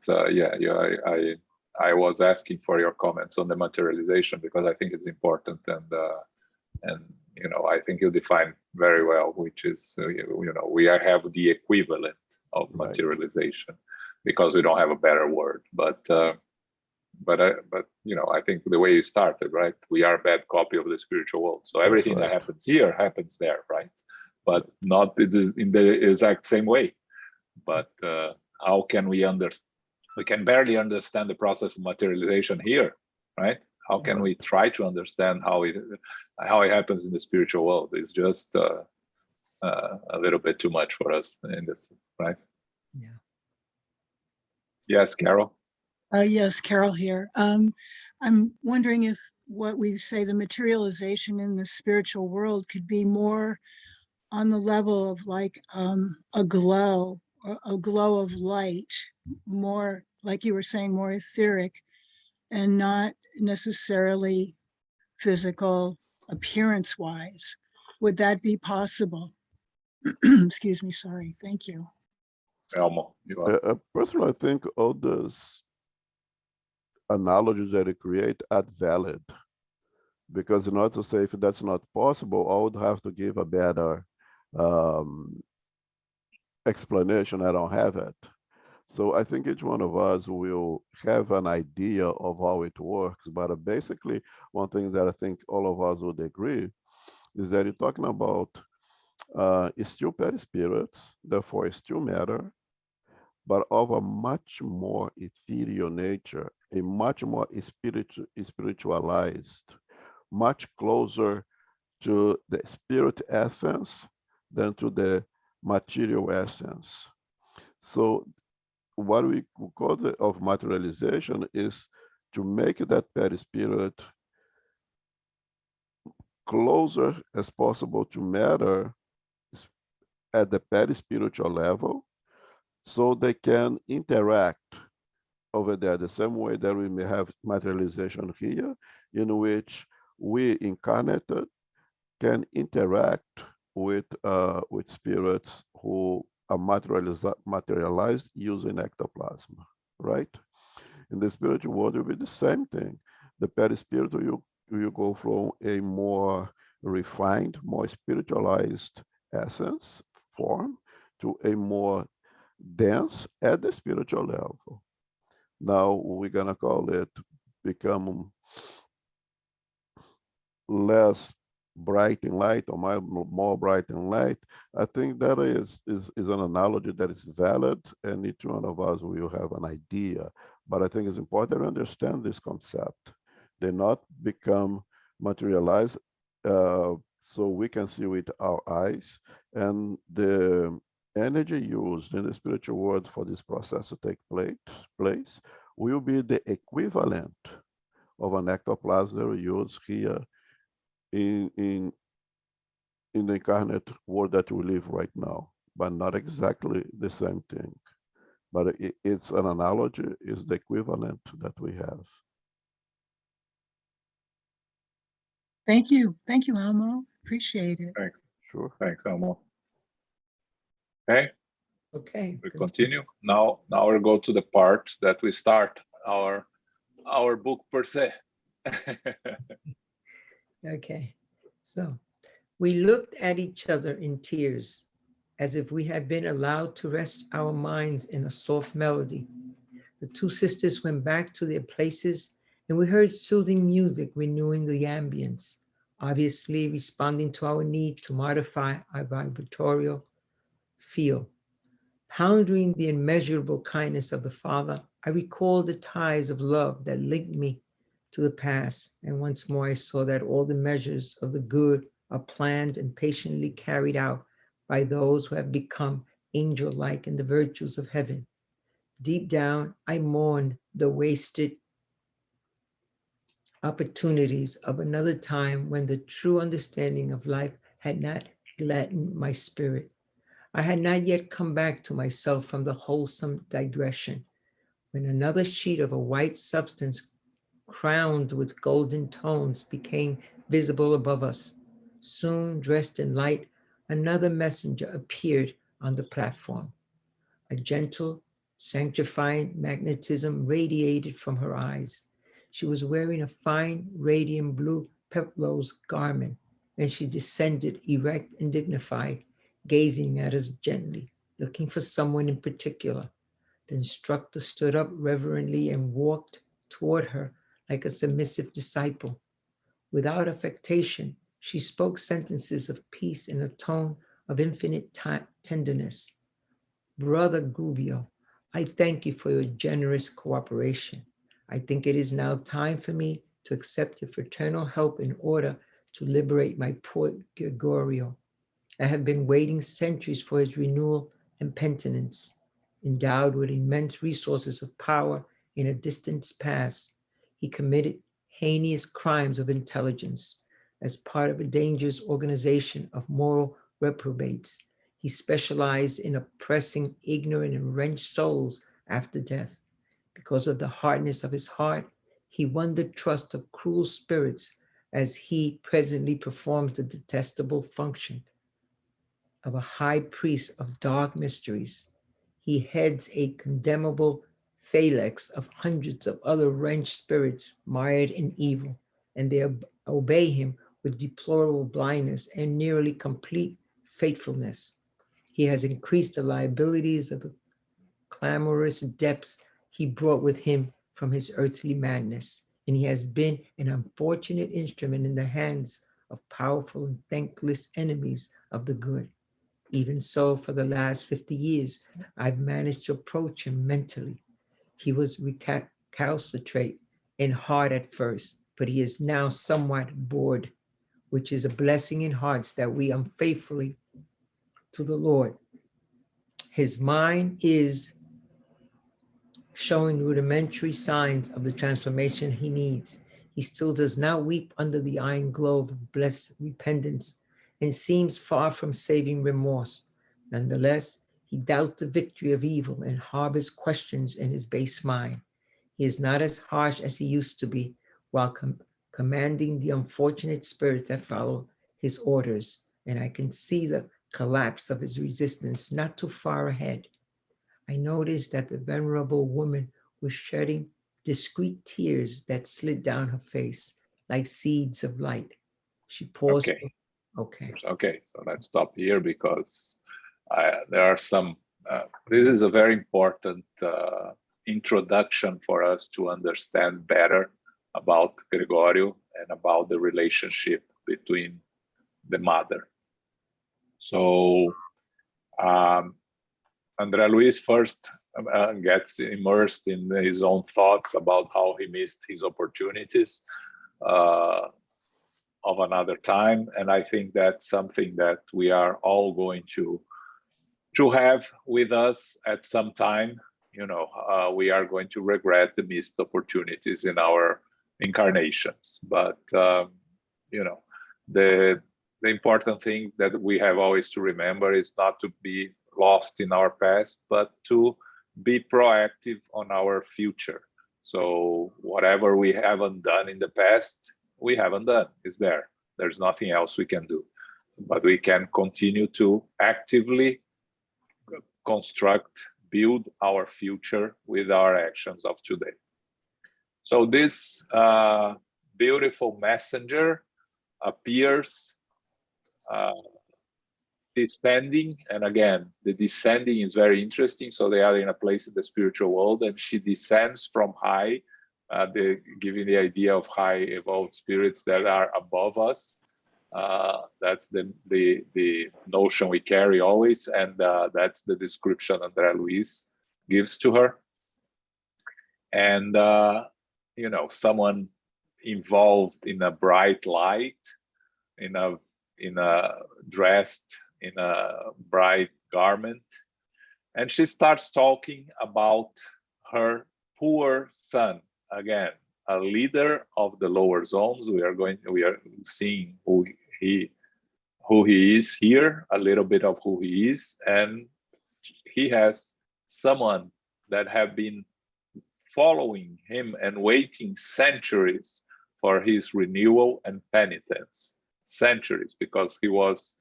I was asking for your comments on the materialization because I think it's important, and you know, I think you define very well, which is you know, we have the equivalent of materialization because we don't have a better word, but you know, I think the way you started, right? We are a bad copy of the spiritual world, so everything that happens here happens there, right? But not in the exact same way. But how can we understand? We can barely understand the process of materialization here, right? How can we try to understand how it happens in the spiritual world? It's just a little bit too much for us in this, right? Yeah. Yes, Carol. Yes, Carol here. I'm wondering if what we say the materialization in the spiritual world could be more on the level of like a glow of light, more like you were saying, more etheric and not necessarily physical appearance wise. Would that be possible? Excuse me, sorry. Thank you. Elmo, you are. Personally, I think all those analogies that you create are valid. because in order to say if that's not possible, I would have to give a better explanation. I don't have it. So I think each one of us will have an idea of how it works. But basically, one thing that I think all of us would agree is that you're talking about still perispirits, therefore still matter, but of a much more ethereal nature, a much more spiritualized, much closer to the spirit essence than to the material essence. So what we call of materialization is to make that perispirit closer as possible to matter at the perispiritual level, so they can interact over there the same way that we may have materialization here, in which we incarnated can interact with spirits who are materialized using ectoplasm, right? In the spiritual world, it will be the same thing. The perispiritual, you go from a more refined, more spiritualized essence form to a more dense at the spiritual level. Now we're gonna call it become less bright in light or more bright in light. I think that is an analogy that is valid, and each one of us will have an idea. But I think it's important to understand this concept. They not become materialized so we can see with our eyes, and the energy used in the spiritual world for this process to take place will be the equivalent of an ectoplasm that we use here in the incarnate world that we live right now, but not exactly the same thing. But it's an analogy, it's the equivalent that we have. Thank you, Elmo. Appreciate it. Thanks. Sure. Thanks, Elmo. Okay, Okay. we continue. Now we'll go to the part that we start our book per se. Okay. So we looked at each other in tears, as if we had been allowed to rest our minds in a soft melody. The two sisters went back to their places, and we heard soothing music renewing the ambience, obviously responding to our need to modify our vibratorial feel. Pondering the immeasurable kindness of the Father, I recalled the ties of love that linked me to the past, and once more I saw that all the measures of the good are planned and patiently carried out by those who have become angel-like in the virtues of heaven. Deep down, I mourned the wasted opportunities of another time when the true understanding of life had not gladdened my spirit. I had not yet come back to myself from the wholesome digression, when another sheet of a white substance crowned with golden tones became visible above us. Soon, dressed in light, another messenger appeared on the platform. A gentle, sanctifying magnetism radiated from her eyes. She was wearing a fine, radiant blue peplos garment, and she descended erect and dignified, gazing at us gently, looking for someone in particular. The instructor stood up reverently and walked toward her like a submissive disciple. Without affectation, she spoke sentences of peace in a tone of infinite tenderness. Brother Gubbio, I thank you for your generous cooperation. I think it is now time for me to accept your fraternal help in order to liberate my poor Gregorio. I have been waiting centuries for his renewal and penitence. Endowed with immense resources of power in a distant past, he committed heinous crimes of intelligence. As part of a dangerous organization of moral reprobates, he specialized in oppressing ignorant and wrenched souls after death. Because of the hardness of his heart, he won the trust of cruel spirits as he presently performs the detestable function of a high priest of dark mysteries. He heads a condemnable phalanx of hundreds of other wrenched spirits mired in evil. and they obey him with deplorable blindness and nearly complete faithfulness. He has increased the liabilities of the clamorous depths he brought with him from his earthly madness, and he has been an unfortunate instrument in the hands of powerful and thankless enemies of the good. Even so, for the last 50 years, I've managed to approach him mentally. He was recalcitrant and hard at first, but he is now somewhat bored, which is a blessing in hearts that we unfaithfully to the Lord. His mind is showing rudimentary signs of the transformation he needs. He still does not weep under the iron glove of blessed repentance and seems far from saving remorse. Nonetheless, he doubts the victory of evil and harbors questions in his base mind. He is not as harsh as he used to be while commanding the unfortunate spirits that follow his orders, and I can see the collapse of his resistance not too far ahead. I noticed that the venerable woman was shedding discreet tears that slid down her face like seeds of light. She paused. Okay. Okay. Okay, so let's stop here because there are some, this is a very important introduction for us to understand better about Gregorio and about the relationship between the mother. So Andre Luiz first gets immersed in his own thoughts about how he missed his opportunities of another time, and I think that's something that we are all going to have with us at some time. You know, we are going to regret the missed opportunities in our incarnations, but you know, the important thing that we have always to remember is not to be lost in our past, but to be proactive on our future. So whatever we haven't done in the past, we haven't done. It's there. There's nothing else we can do. But we can continue to actively construct, build our future with our actions of today. So this beautiful messenger appears descending, and again, the descending is very interesting. So they are in a place in the spiritual world, and she descends from high, giving the idea of high evolved spirits that are above us. That's the notion we carry always, and that's the description Andre Luiz gives to her. And you know, someone involved in a bright light, in a dressed in a bright garment, and she starts talking about her poor son. Again, a leader of the lower zones. We are seeing who he is here, a little bit of who he is, and he has someone that have been following him and waiting centuries for his renewal and penitence. Centuries, because he was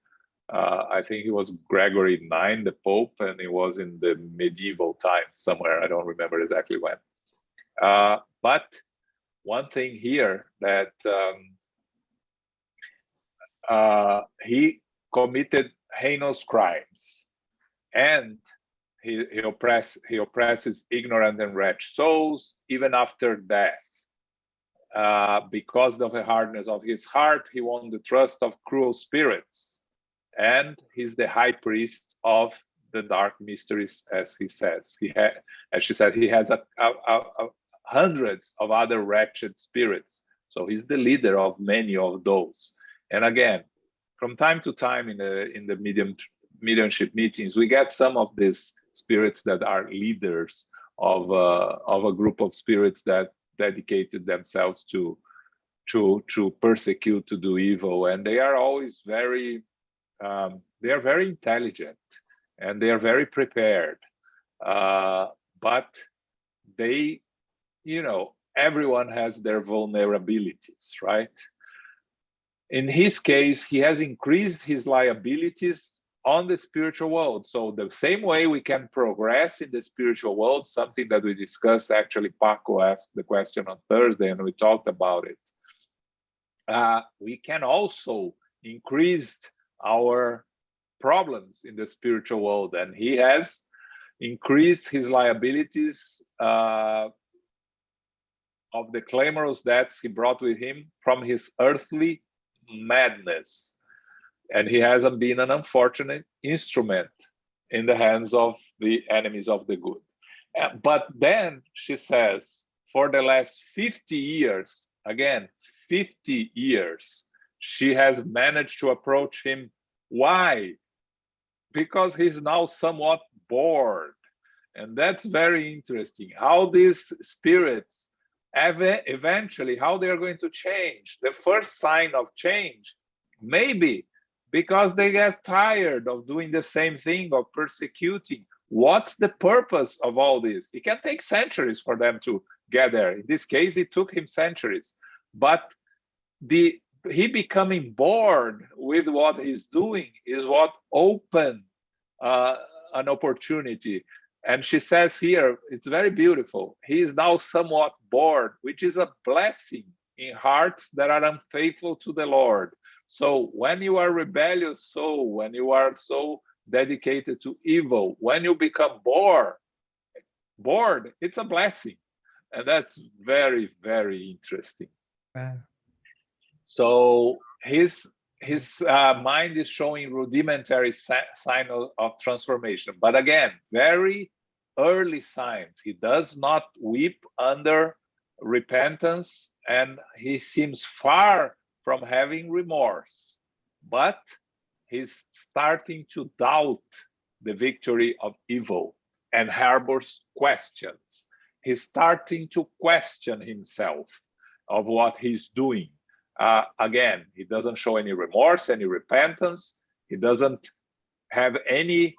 I think he was Gregory IX, the Pope, and he was in the medieval times somewhere. I don't remember exactly when. But one thing here that he committed heinous crimes, and he oppresses ignorant and wretched souls even after death. Because of the hardness of his heart, he won the trust of cruel spirits. And he's the high priest of the dark mysteries, as he says. As she said, he has hundreds of other wretched spirits. So he's the leader of many of those. And again, from time to time in the mediumship meetings, we get some of these spirits that are leaders of a group of spirits that dedicated themselves to persecute, to do evil, and they are always very intelligent, and they are very prepared, but they, you know, everyone has their vulnerabilities, right? In his case, he has increased his liabilities on the spiritual world. So the same way we can progress in the spiritual world, something that we discussed, actually Paco asked the question on Thursday and we talked about it. we can also increase our problems in the spiritual world. And he has increased his liabilities of the clamorous debts he brought with him from his earthly madness. And he hasn't been an unfortunate instrument in the hands of the enemies of the good. But then she says, for the last 50 years, again, 50 years, she has managed to approach him. Why? Because he's now somewhat bored. And that's very interesting. How these spirits, eventually, how they're going to change. The first sign of change, maybe because they get tired of doing the same thing, of persecuting. What's the purpose of all this? It can take centuries for them to get there. In this case, it took him centuries. But he becoming bored with what he's doing is what opened an opportunity. And she says here, it's very beautiful. He is now somewhat bored, which is a blessing in hearts that are unfaithful to the Lord. So when you are rebellious soul, when you are so dedicated to evil, when you become bored, it's a blessing. And that's very, very interesting. Wow. So his mind is showing rudimentary sign of transformation. But again, very early signs. He does not weep under repentance, and he seems far from having remorse. But he's starting to doubt the victory of evil and harbors questions. He's starting to question himself of what he's doing. Again, he doesn't show any remorse, any repentance. He doesn't have any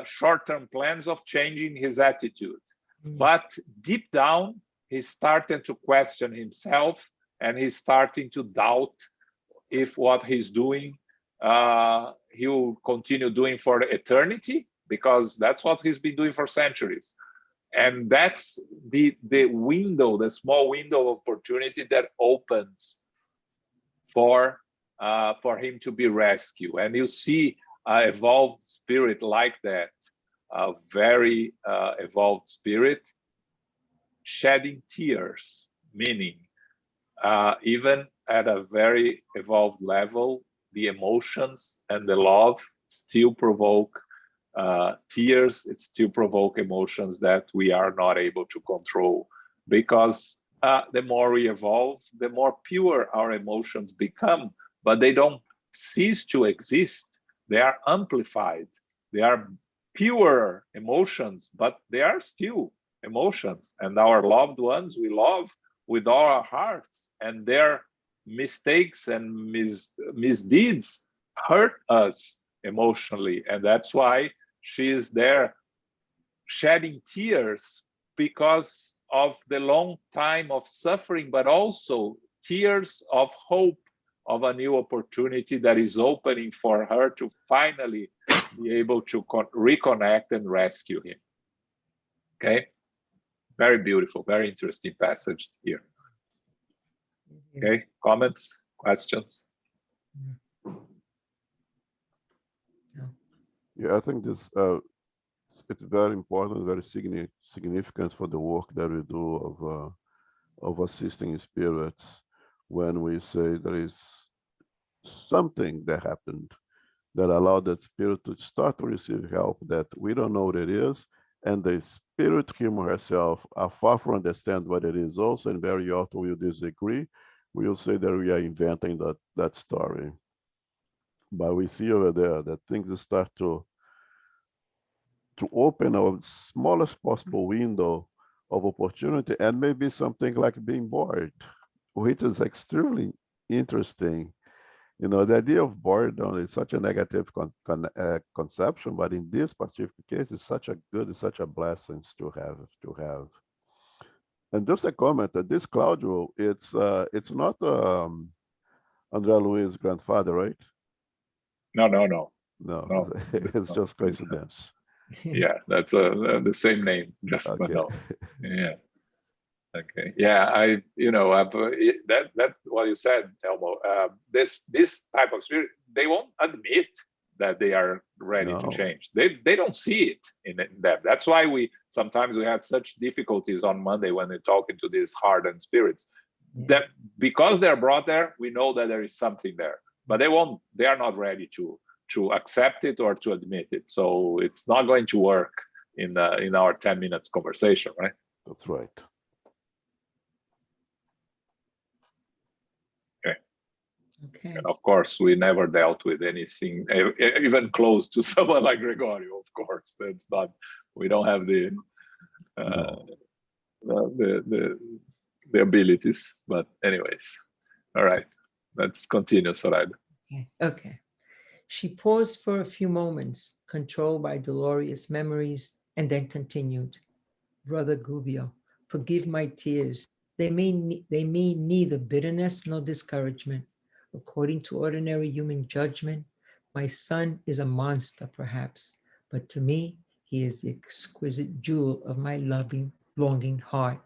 short-term plans of changing his attitude. But deep down, he's starting to question himself, and he's starting to doubt if what he's doing, he will continue doing for eternity, because that's what he's been doing for centuries. And that's the window, the small window of opportunity that opens for him to be rescued. And you see an evolved spirit like that, a very evolved spirit, shedding tears, meaning even at a very evolved level, the emotions and the love still provoke tears. It still provoke emotions that we are not able to control, because the more we evolve, the more pure our emotions become, but they don't cease to exist. They are amplified. They are pure emotions, but they are still emotions. And our loved ones, we love with all our hearts, and their mistakes and misdeeds hurt us emotionally. And that's why she is there shedding tears, because of the long time of suffering, but also tears of hope of a new opportunity that is opening for her to finally be able to reconnect and rescue him. Okay, very beautiful, very interesting passage here. Okay, comments, questions? Yeah, I think this it's very important, very significant for the work that we do of assisting spirits, when we say there is something that happened that allowed that spirit to start to receive help that we don't know what it is, and the spirit, him or herself, are far from understand what it is also, and very often we'll disagree. We'll say that we are inventing that story. But we see over there that things start to open a smallest possible window of opportunity, and maybe something like being bored, which is extremely interesting. You know, the idea of boredom is such a negative conception, but in this specific case, it's such a blessing to have. And just a comment that this Claudio, it's not Andre Luiz' grandfather, right? No. It's just coincidence. Yeah, that's the same name, just Okay. no. Yeah. Okay. Yeah, that's what you said, Elmo. This type of spirit, they won't admit that they are ready to No. change. They don't see it in them. That's why we sometimes we had such difficulties on Monday when we're talking to these hardened spirits. Yeah. That because they're brought there, we know that there is something there, but they are not ready to accept it or to admit it. So it's not going to work in our 10 minutes conversation, right? That's right. Okay. And of course, we never dealt with anything even close to someone like Gregorio. Of course, that's not. We don't have the the abilities. But anyways, all right. Let's continue, Soraya. Okay. She paused for a few moments, controlled by dolorous memories, and then continued. Brother Gubbio, forgive my tears. They mean neither bitterness nor discouragement. According to ordinary human judgment, my son is a monster, perhaps, but to me, he is the exquisite jewel of my loving, longing heart.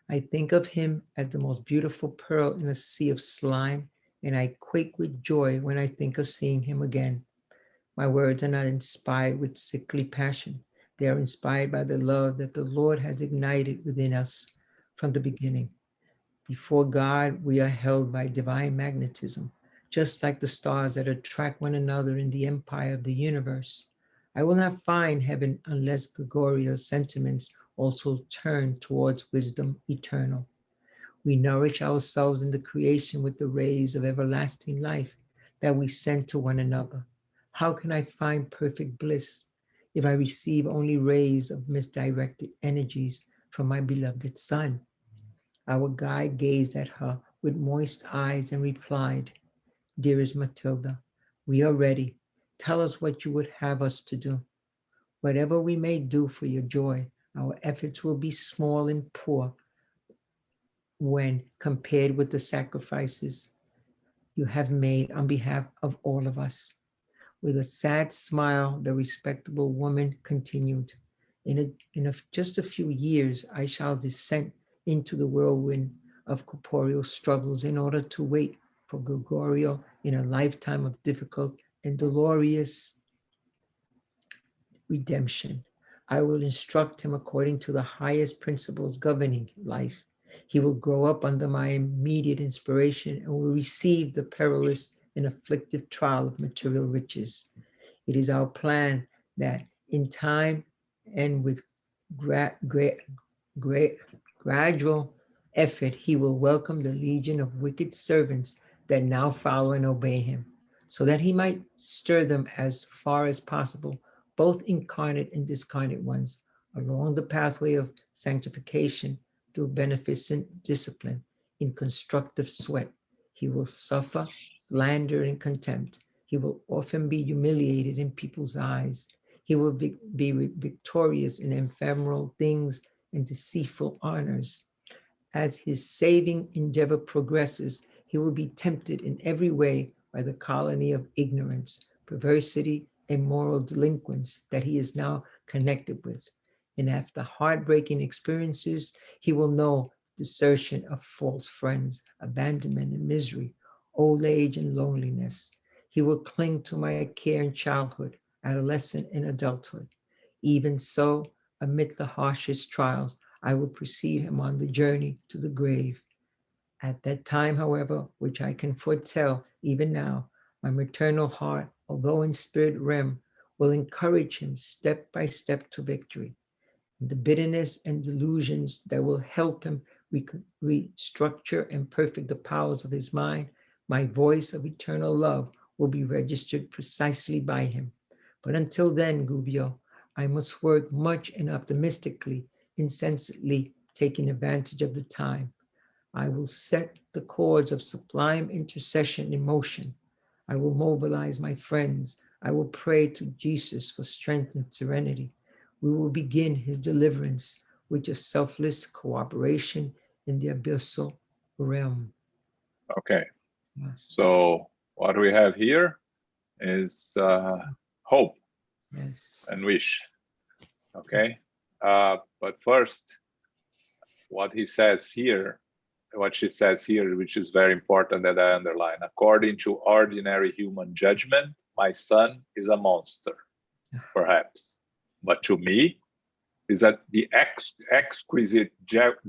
I think of him as the most beautiful pearl in a sea of slime, and I quake with joy when I think of seeing him again. My words are not inspired with sickly passion. They are inspired by the love that the Lord has ignited within us from the beginning. Before God, we are held by divine magnetism, just like the stars that attract one another in the empire of the universe. I will not find heaven unless Gregorio's sentiments also turn towards wisdom eternal. We nourish ourselves in the creation with the rays of everlasting life that we send to one another. How can I find perfect bliss if I receive only rays of misdirected energies from my beloved Son? Our guide gazed at her with moist eyes and replied, Dearest Matilda, we are ready. Tell us what you would have us to do. Whatever we may do for your joy, our efforts will be small and poor when compared with the sacrifices you have made on behalf of all of us. With a sad smile, the respectable woman continued, just a few years, I shall descend into the whirlwind of corporeal struggles in order to wait for Gregorio in a lifetime of difficult and dolorous redemption. I will instruct him according to the highest principles governing life. He will grow up under my immediate inspiration and will receive the perilous and afflictive trial of material riches. It is our plan that in time and with gradual effort, he will welcome the legion of wicked servants that now follow and obey him, so that he might stir them as far as possible, both incarnate and discarnate ones, along the pathway of sanctification through beneficent discipline in constructive sweat. He will suffer slander and contempt. He will often be humiliated in people's eyes. He will be victorious in ephemeral things and deceitful honors. As his saving endeavor progresses, he will be tempted in every way by the colony of ignorance, perversity, and moral delinquents that he is now connected with. And after heartbreaking experiences, he will know desertion of false friends, abandonment and misery, old age and loneliness. He will cling to my care in childhood, adolescence, and adulthood. Even so, amid the harshest trials, I will precede him on the journey to the grave. At that time, however, which I can foretell even now, my maternal heart, although in spirit realm, will encourage him step by step to victory. The bitterness and delusions that will help him restructure and perfect the powers of his mind, my voice of eternal love will be registered precisely by him. But until then, Gubbio, I must work much and optimistically, insensately taking advantage of the time. I will set the chords of sublime intercession in motion. I will mobilize my friends. I will pray to Jesus for strength and serenity. We will begin his deliverance with your selfless cooperation in the abyssal realm. Okay. Yes. So what we have here is hope Yes. and wish. Okay. But first, what he says here, what she says here, which is very important that I underline. According to ordinary human judgment, my son is a monster, perhaps. But to me, is that the exquisite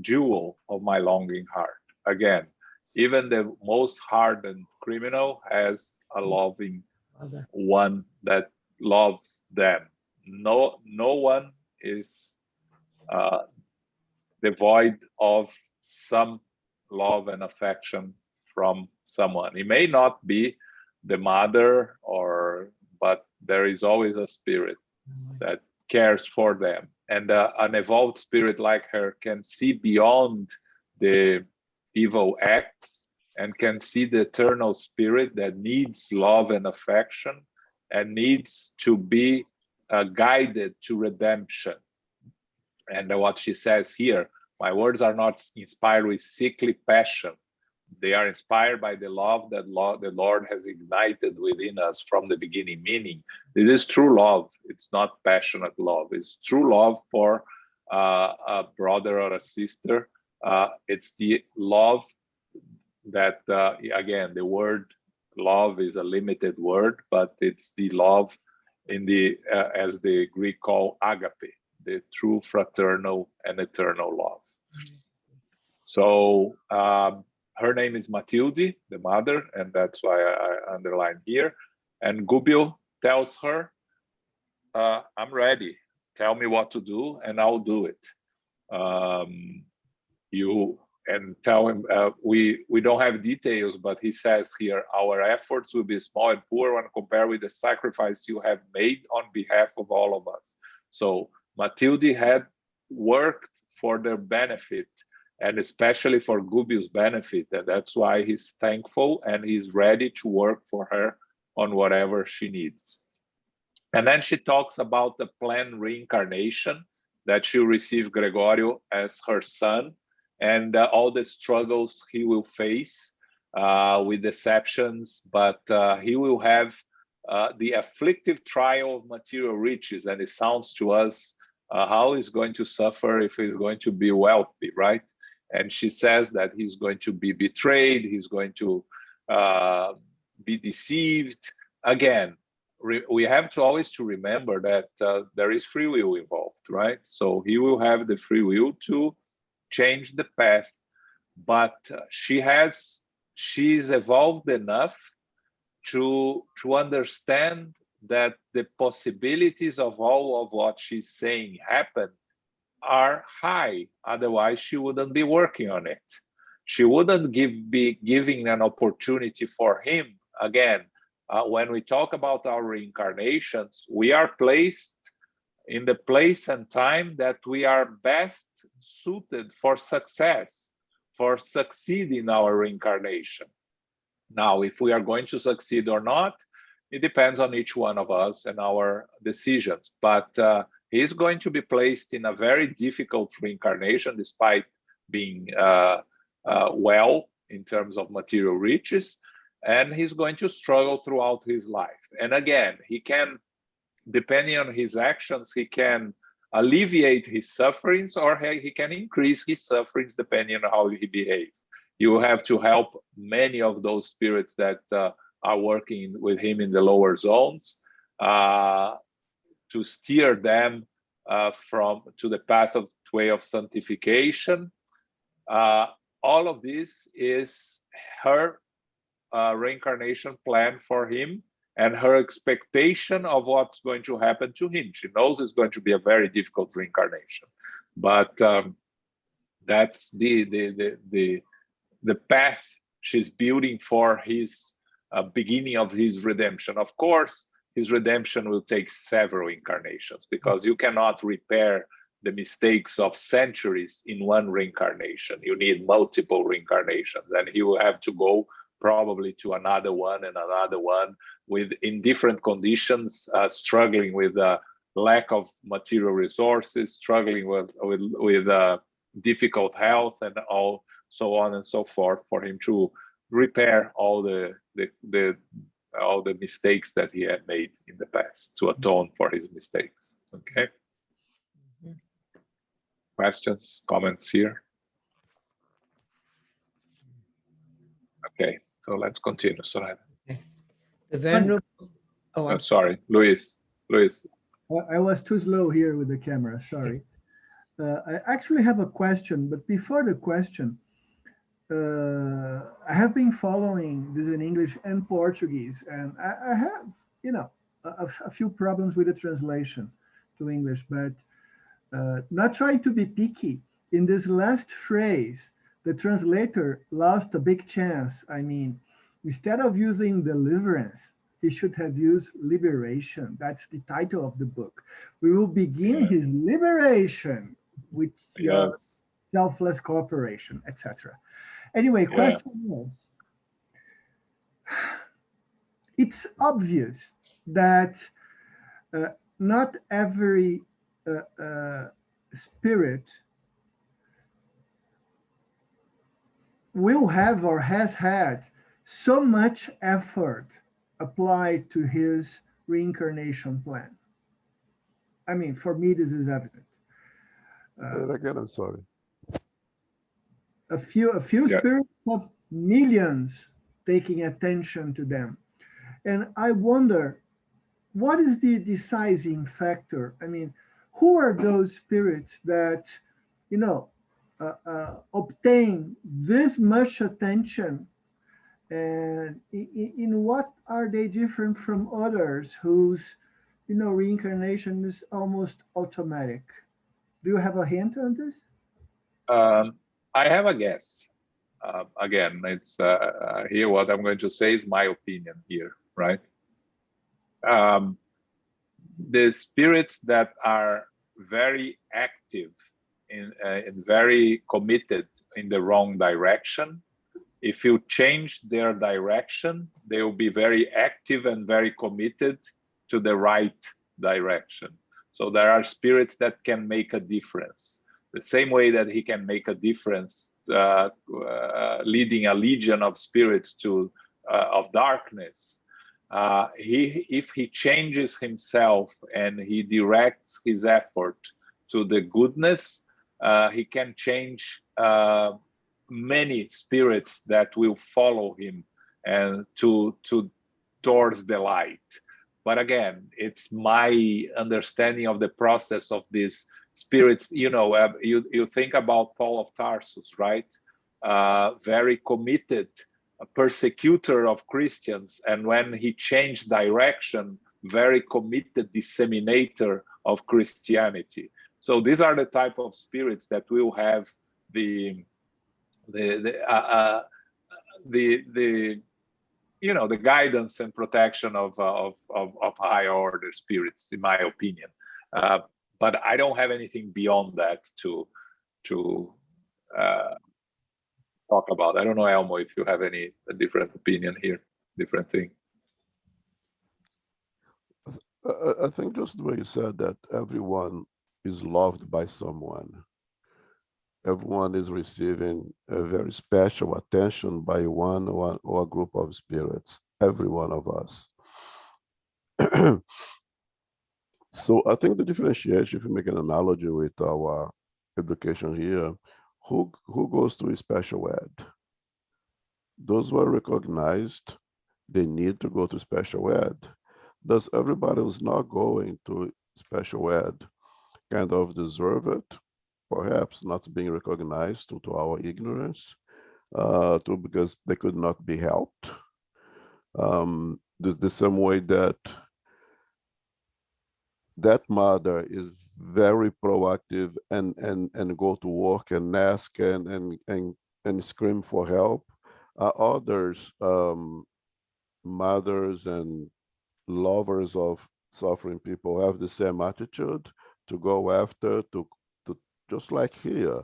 jewel of my longing heart. Again, even the most hardened criminal has a loving one that loves them. No one is devoid of some love and affection from someone. It may not be the mother, but there is always a spirit that cares for them. And an evolved spirit like her can see beyond the evil acts and can see the eternal spirit that needs love and affection and needs to be guided to redemption. And what she says here, my words are not inspired with sickly passion. They are inspired by the love that the Lord has ignited within us from the beginning, meaning this is true love. It's not passionate love. It's true love for a brother or a sister. It's the love that, again, the word love is a limited word, but it's the love in the, as the Greek call agape, the true fraternal and eternal love. So, her name is Matilde, the mother, and that's why I underline here. And Gubbio tells her, I'm ready. Tell me what to do and I'll do it. And tell him, we don't have details, but he says here, our efforts will be small and poor when compared with the sacrifice you have made on behalf of all of us. So Matilde had worked for their benefit, and especially for Gubbio's benefit. And that's why he's thankful and he's ready to work for her on whatever she needs. And then she talks about the planned reincarnation, that she'll receive Gregorio as her son, and all the struggles he will face with deceptions, but he will have the afflictive trial of material riches. And it sounds to us how he's going to suffer if he's going to be wealthy, right? And she says that he's going to be betrayed, he's going to be deceived. Again, we have to always to remember that there is free will involved, right? So he will have the free will to change the path, but she's evolved enough to understand that the possibilities of all of what she's saying happen are high. Otherwise, she wouldn't be working on it. She wouldn't be giving an opportunity for him. Again, when we talk about our reincarnations, we are placed in the place and time that we are best suited for success, for succeed in our reincarnation. Now, if we are going to succeed or not, it depends on each one of us and our decisions. But he's going to be placed in a very difficult reincarnation, despite being well in terms of material riches, and he's going to struggle throughout his life. And again, he can, depending on his actions, he can alleviate his sufferings, or he can increase his sufferings depending on how he behaves. You have to help many of those spirits that are working with him in the lower zones to steer them to the path of way of sanctification. All of this is her reincarnation plan for him and her expectation of what's going to happen to him. She knows it's going to be a very difficult reincarnation, but that's the path she's building for his beginning of his redemption. Of course, his redemption will take several incarnations, because you cannot repair the mistakes of centuries in one reincarnation. You need multiple reincarnations, and he will have to go probably to another one and another one in different conditions, struggling with lack of material resources, struggling with difficult health, and all so on and so forth, for him to repair all the mistakes that he had made in the past, to atone for his mistakes. Okay. Questions, comments here? Okay, so let's continue. Sorry. Okay. The venerable. Oh, I'm Sorry, Luis. Luis. I was too slow here with the camera, sorry. I actually have a question, but before the question, I have been following this in English and Portuguese, and I have, you know, a few problems with the translation to English, but not trying to be picky. In this last phrase, the translator lost a big chance. I mean, instead of using deliverance, he should have used liberation. That's the title of the book. We will begin his liberation with your Yes. selfless cooperation, etc. Anyway, Yeah. question is, it's obvious that not every spirit will have or has had so much effort applied to his reincarnation plan. I mean, for me, this is evident. Again, I'm sorry. A few Yeah. spirits have millions taking attention to them. And I wonder, what is the deciding factor? I mean, who are those spirits that, you know, obtain this much attention, and in what are they different from others whose, you know, reincarnation is almost automatic? Do you have a hint on this? I have a guess. Again, it's here. What I'm going to say is my opinion here, right? The spirits that are very active and very committed in the wrong direction, if you change their direction, they will be very active and very committed to the right direction. So there are spirits that can make a difference. The same way that he can make a difference leading a legion of spirits to of darkness. If he changes himself and he directs his effort to the goodness, he can change many spirits that will follow him and towards the light. But again, it's my understanding of the process of these spirits. You know, you think about Paul of Tarsus, right? Very committed, a persecutor of Christians, and when he changed direction, very committed disseminator of Christianity. So these are the type of spirits that will have the you know, the guidance and protection of higher order spirits, in my opinion. But I don't have anything beyond that to talk about. I don't know, Elmo, if you have any different opinion here, different thing. I think just the way you said that everyone is loved by someone. Everyone is receiving a very special attention by one or a group of spirits, every one of us. So I think the differentiation, if you make an analogy with our education here, who goes to special ed? Those who are recognized, they need to go to special ed. Does everybody who's not going to special ed kind of deserve it? Perhaps not being recognized to our ignorance, because they could not be helped. The same way that mother is very proactive and go to work and ask and scream for help. Others, mothers and lovers of suffering people, have the same attitude to go after, to just like here,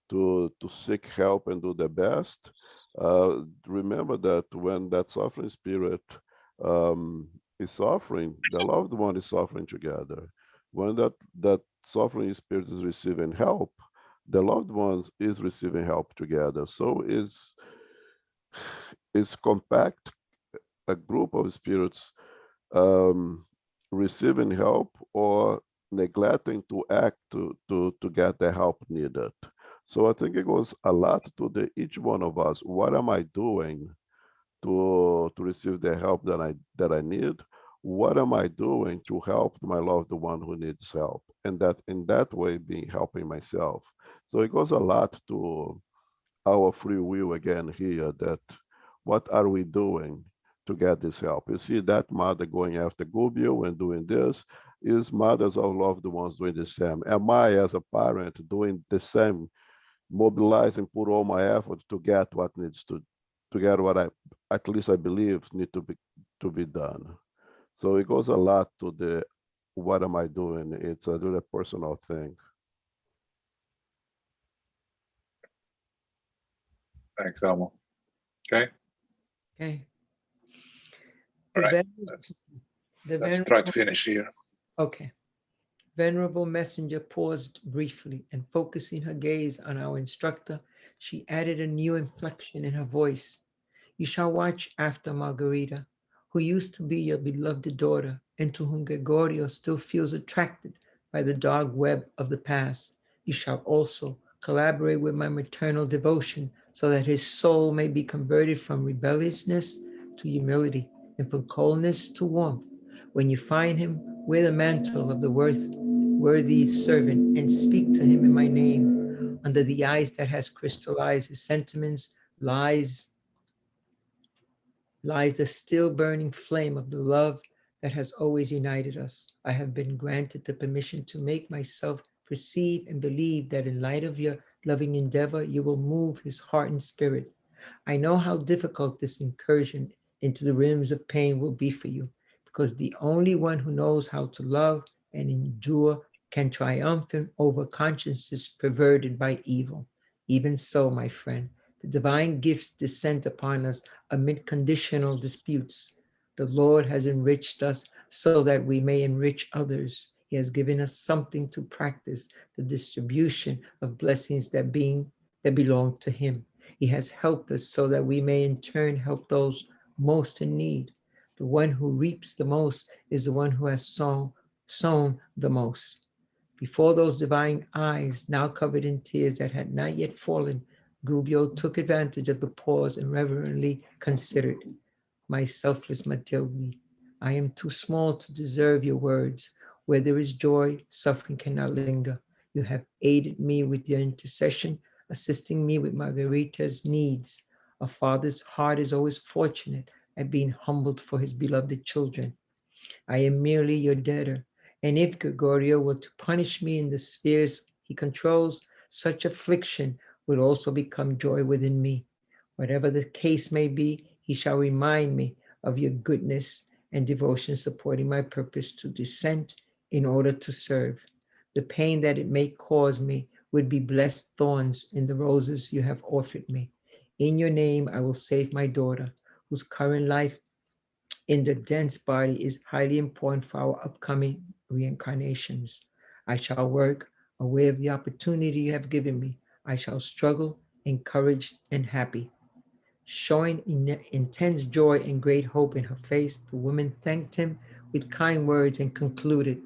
to seek help and do their best. Remember that when that suffering spirit is suffering, the loved one is suffering together. When that suffering spirit is receiving help, the loved one is receiving help together. So is compact a group of spirits receiving help or neglecting to act to get the help needed. So I think it goes a lot to each one of us. What am I doing to receive the help that I need? What am I doing to help my loved one who needs help? And that in that way, being helping myself. So it goes a lot to our free will again here, that what are we doing to get this help? You see that mother going after Gubbio and doing this, is mothers of loved ones doing the same. Am I, as a parent, doing the same, mobilize and put all my effort to get what needs to get what I, at least I believe, need to be done. So it goes a lot to the what am I doing? It's a really personal thing. Thanks, Elmo. Okay. Okay. All The right. ven- Let's the let's try to venerable, finish here. okay. Venerable Messenger paused briefly, and focusing her gaze on our instructor, she added a new inflection in her voice. You shall watch after Margarita, who used to be your beloved daughter, and to whom Gregorio still feels attracted by the dark web of the past. You shall also collaborate with my maternal devotion, so that his soul may be converted from rebelliousness to humility, and from coldness to warmth. When you find him, wear the mantle of the worthy servant, and speak to him in my name. Under the ice that has crystallized his sentiments lies the still burning flame of the love that has always united us. I have been granted the permission to make myself perceive and believe that in light of your loving endeavor, you will move his heart and spirit. I know how difficult this incursion into the realms of pain will be for you, because the only one who knows how to love and endure can triumph over consciences perverted by evil. Even so, my friend, the divine gifts descend upon us amid conditional disputes. The Lord has enriched us so that we may enrich others. He has given us something to practice the distribution of blessings that belong to him. He has helped us so that we may in turn help those most in need. The one who reaps the most is the one who has sown the most. Before those divine eyes, now covered in tears that had not yet fallen, Gubbio took advantage of the pause and reverently considered. My selfless Matilde, I am too small to deserve your words. Where there is joy, suffering cannot linger. You have aided me with your intercession, assisting me with Margarita's needs. A father's heart is always fortunate at being humbled for his beloved children. I am merely your debtor, and if Gregorio were to punish me in the spheres he controls, such affliction would also become joy within me. Whatever the case may be, he shall remind me of your goodness and devotion supporting my purpose to descend in order to serve. The pain that it may cause me would be blessed thorns in the roses you have offered me. In your name, I will save my daughter, whose current life in the dense body is highly important for our upcoming reincarnations. I shall work aware of the opportunity you have given me. I shall struggle, encouraged, and happy. Showing intense joy and great hope in her face, the woman thanked him with kind words and concluded,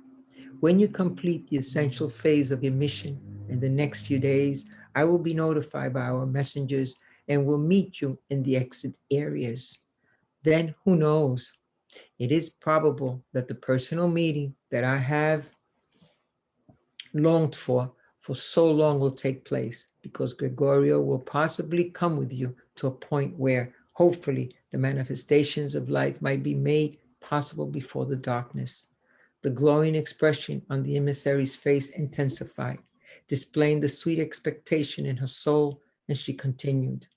when you complete the essential phase of your mission in the next few days, I will be notified by our messengers and will meet you in the exit areas. Then who knows? It is probable that the personal meeting that I have longed for so long will take place, because Gregorio will possibly come with you to a point where hopefully the manifestations of life might be made possible before the darkness. The glowing expression on the emissary's face intensified, displaying the sweet expectation in her soul, and she continued,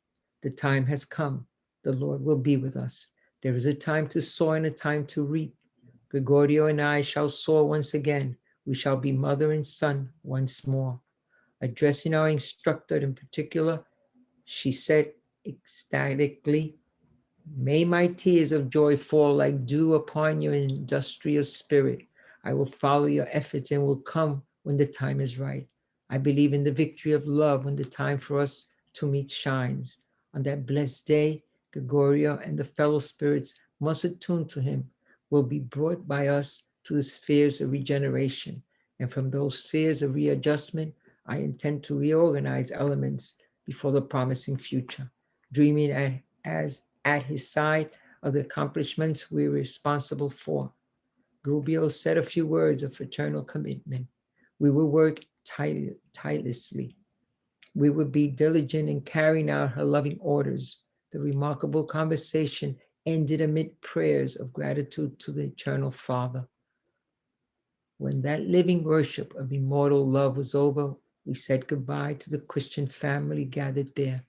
the time has come. The Lord will be with us. There is a time to sow and a time to reap. Gregorio and I shall soar once again. We shall be mother and son once more. Addressing our instructor in particular, she said ecstatically, may my tears of joy fall like dew upon your industrious spirit. I will follow your efforts and will come when the time is right. I believe in the victory of love when the time for us to meet shines. On that blessed day, Gregorio and the fellow spirits most attuned to him will be brought by us to the spheres of regeneration. And from those spheres of readjustment, I intend to reorganize elements before the promising future, dreaming as at his side of the accomplishments we were responsible for. Gubbio said a few words of fraternal commitment. We would work tirelessly. We would be diligent in carrying out her loving orders. The remarkable conversation ended amid prayers of gratitude to the Eternal Father. When that living worship of immortal love was over, we said goodbye to the Christian family gathered there.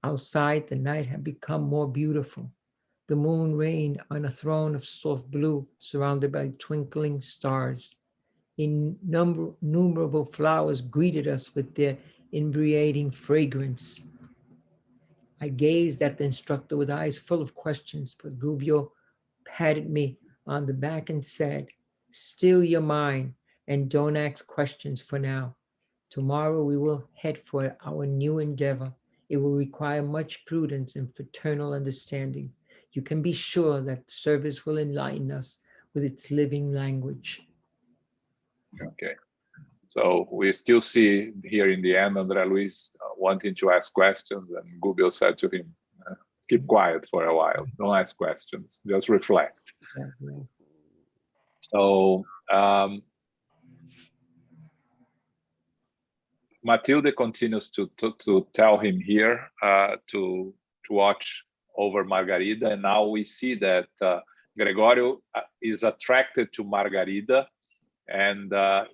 Outside, the night had become more beautiful. The moon reigned on a throne of soft blue, surrounded by twinkling stars. Innumerable flowers greeted us with their inebriating fragrance. I gazed at the instructor with eyes full of questions, but Gubbio patted me on the back and said, "Still your mind and don't ask questions for now. Tomorrow we will head for our new endeavor. It will require much prudence and fraternal understanding. You can be sure that the service will enlighten us with its living language." Okay. So we still see here in the end Andre Luiz wanting to ask questions, and Gubbio said to him, keep quiet for a while, don't ask questions, just reflect. Yeah. So Matilde continues to tell him here to watch over Margarida, and now we see that Gregorio is attracted to Margarida and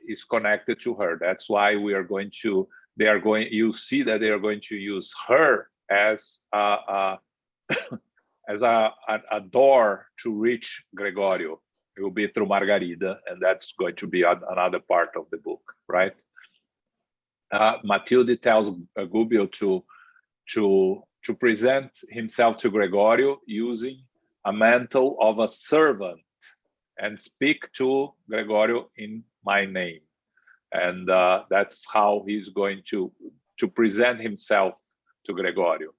is connected to her. That's why you see that they are going to use her as as a door to reach Gregorio. It will be through Margarida, and that's going to be another part of the book, right? Matilde tells Gubbio to present himself to Gregorio using a mantle of a servant and speak to Gregorio in my name. And that's how he's going to present himself to Gregorio.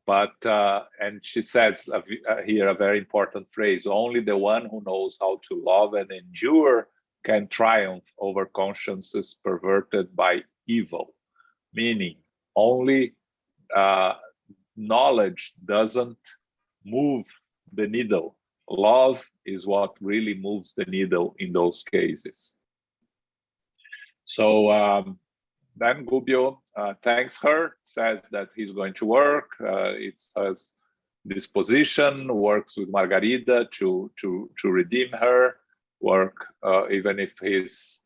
But, and she says here a very important phrase, only the one who knows how to love and endure can triumph over consciences perverted by evil. Meaning, only knowledge doesn't move the needle. Love is what really moves the needle in those cases. So then Gubbio thanks her, says that he's going to work. It says disposition, works with Margarida to redeem her, work even if he's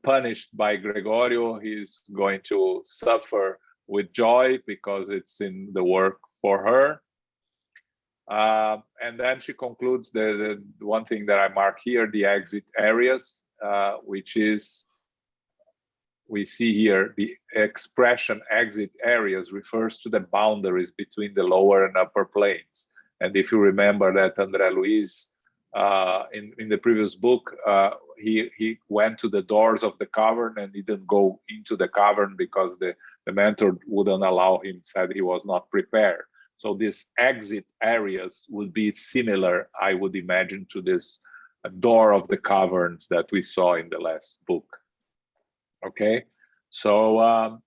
punished by Gregorio, he's going to suffer with joy because it's in the work for her. And then she concludes the one thing that I mark here, the exit areas, which is, we see here the expression exit areas refers to the boundaries between the lower and upper planes. And if you remember that Andre Luiz, in the previous book, he went to the doors of the cavern and didn't go into the cavern because the mentor wouldn't allow him, said he was not prepared. So these exit areas would be similar, I would imagine, to this door of the caverns that we saw in the last book. Okay, so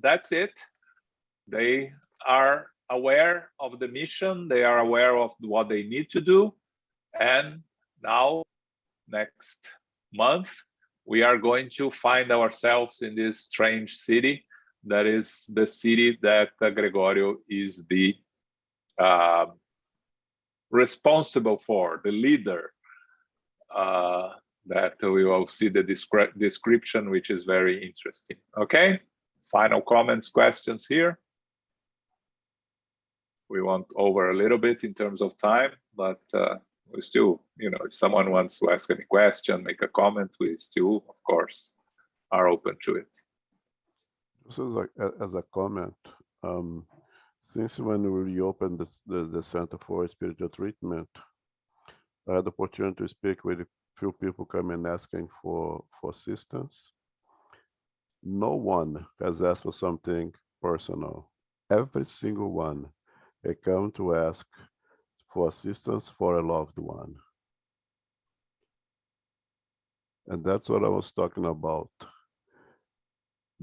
that's it. They are aware of the mission. They are aware of what they need to do. And now, next month, we are going to find ourselves in this strange city. That is the city that Gregorio is the responsible for, the leader. That we will see the description, which is very interesting. Okay, final comments, questions here. We went over a little bit in terms of time, but we still, if someone wants to ask any question, make a comment, we still, of course, are open to it. This is like as a comment. Since when we reopened the Center for Spiritual Treatment, I had the opportunity to speak with a few people coming asking for assistance. No one has asked for something personal. Every single one, they come to ask for assistance for a loved one. And that's what I was talking about.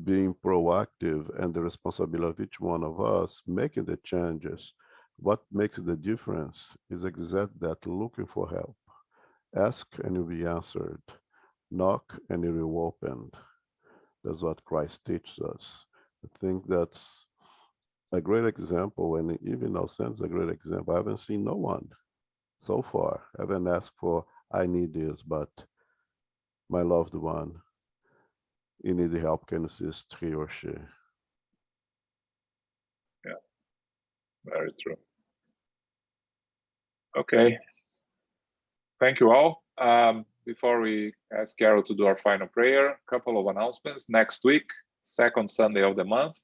Being proactive and the responsibility of each one of us, making the changes What makes the difference is exactly that: looking for help. Ask and you'll be answered. Knock and it will open. That's what Christ teaches us. I think that's a great example, and even our sense a great example. I haven't seen no one so far. I haven't asked for, I need this, but my loved one, you need help, can assist he or she. Yeah, very true. Okay. Thank you all. Before we ask Carol to do our final prayer, a couple of announcements. Next week, second Sunday of the month,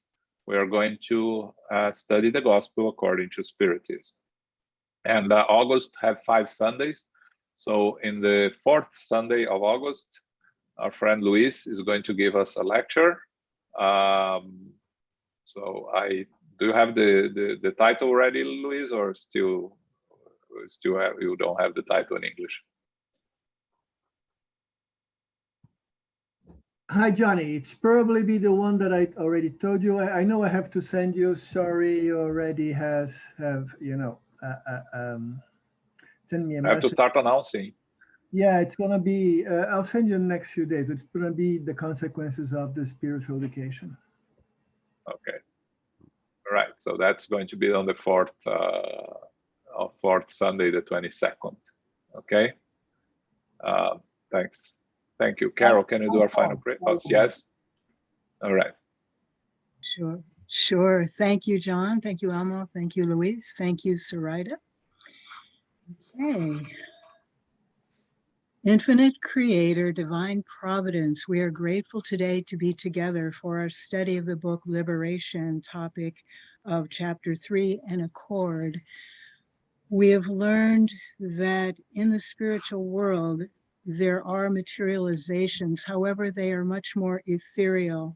we are going to study the gospel according to Spiritism. And August have 5 Sundays. So in the 4th Sunday of August, our friend Luis is going to give us a lecture. So do you have the title ready, Luis, or still you don't have the title in English? Hi, Johnny. It's probably be the one that I already told you. I know I have to send you. Sorry, you already have send me a I have to message. start announcing. Yeah, it's gonna be. I'll send you in the next few days. It's gonna be the consequences of the spiritual education. Okay. All right. So that's going to be on the 4th Sunday, the 22nd. Okay. Thanks. Thank you. Carol, can you do our final prayer? Oh, yes. All right. Sure. Sure. Thank you, John. Thank you, Elmo. Thank you, Luis. Thank you, Sarita. Okay. Infinite Creator, Divine Providence, we are grateful today to be together for our study of the book Liberation, topic of Chapter 3, An Accord. We have learned that in the spiritual world, there are materializations. However, they are much more ethereal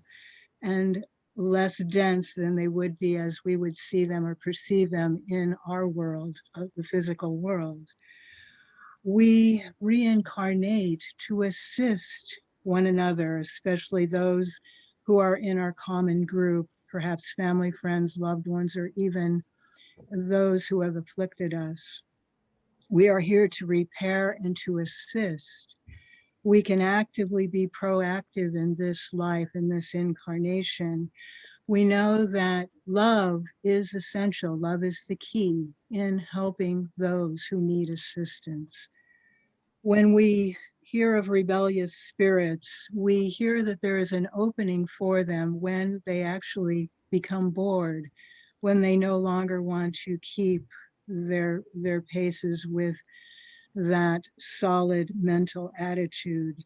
and less dense than they would be as we would see them or perceive them in our world, the physical world. We reincarnate to assist one another, especially those who are in our common group, perhaps family, friends, loved ones, or even those who have afflicted us. We are here to repair and to assist. We can actively be proactive in this life, in this incarnation. We know that love is essential. Love is the key in helping those who need assistance. When we hear of rebellious spirits, we hear that there is an opening for them when they actually become bored, when they no longer want to keep their paces with that solid mental attitude.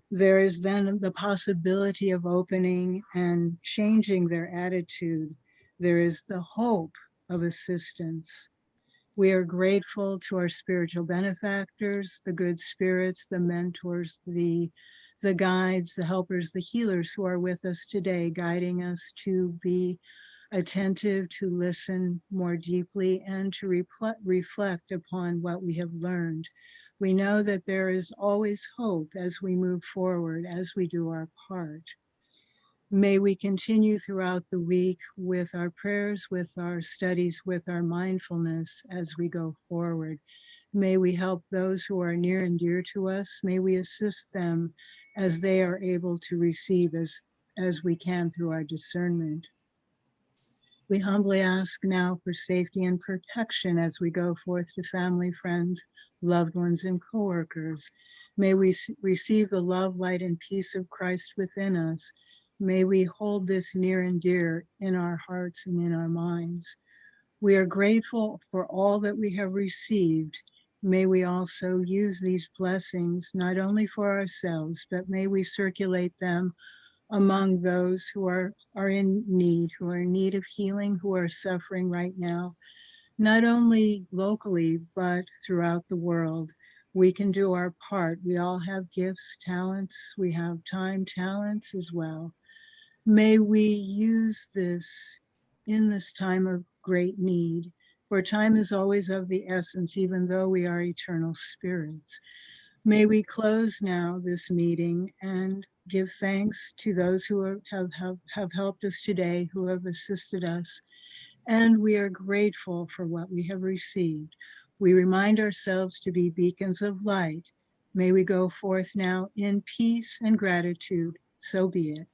There is then the possibility of opening and changing their attitude. There is the hope of assistance. We are grateful to our spiritual benefactors, the good spirits, the mentors, the guides, the helpers, the healers who are with us today, guiding us to be attentive, to listen more deeply, and to reflect upon what we have learned. We know that there is always hope as we move forward, as we do our part. May we continue throughout the week with our prayers, with our studies, with our mindfulness as we go forward. May we help those who are near and dear to us. May we assist them as they are able to receive as we can through our discernment. We humbly ask now for safety and protection as we go forth to family, friends, loved ones, and coworkers. May we receive the love, light, and peace of Christ within us. May we hold this near and dear in our hearts and in our minds. We are grateful for all that we have received. May we also use these blessings not only for ourselves, but may we circulate them among those who are in need, who are in need of healing, who are suffering right now, not only locally, but throughout the world. We can do our part. We all have gifts, talents. We have time, talents as well. May we use this in this time of great need, for time is always of the essence, even though we are eternal spirits. May we close now this meeting and give thanks to those who have helped us today, who have assisted us. and we are grateful for what we have received. We remind ourselves to be beacons of light. May we go forth now in peace and gratitude. So be it.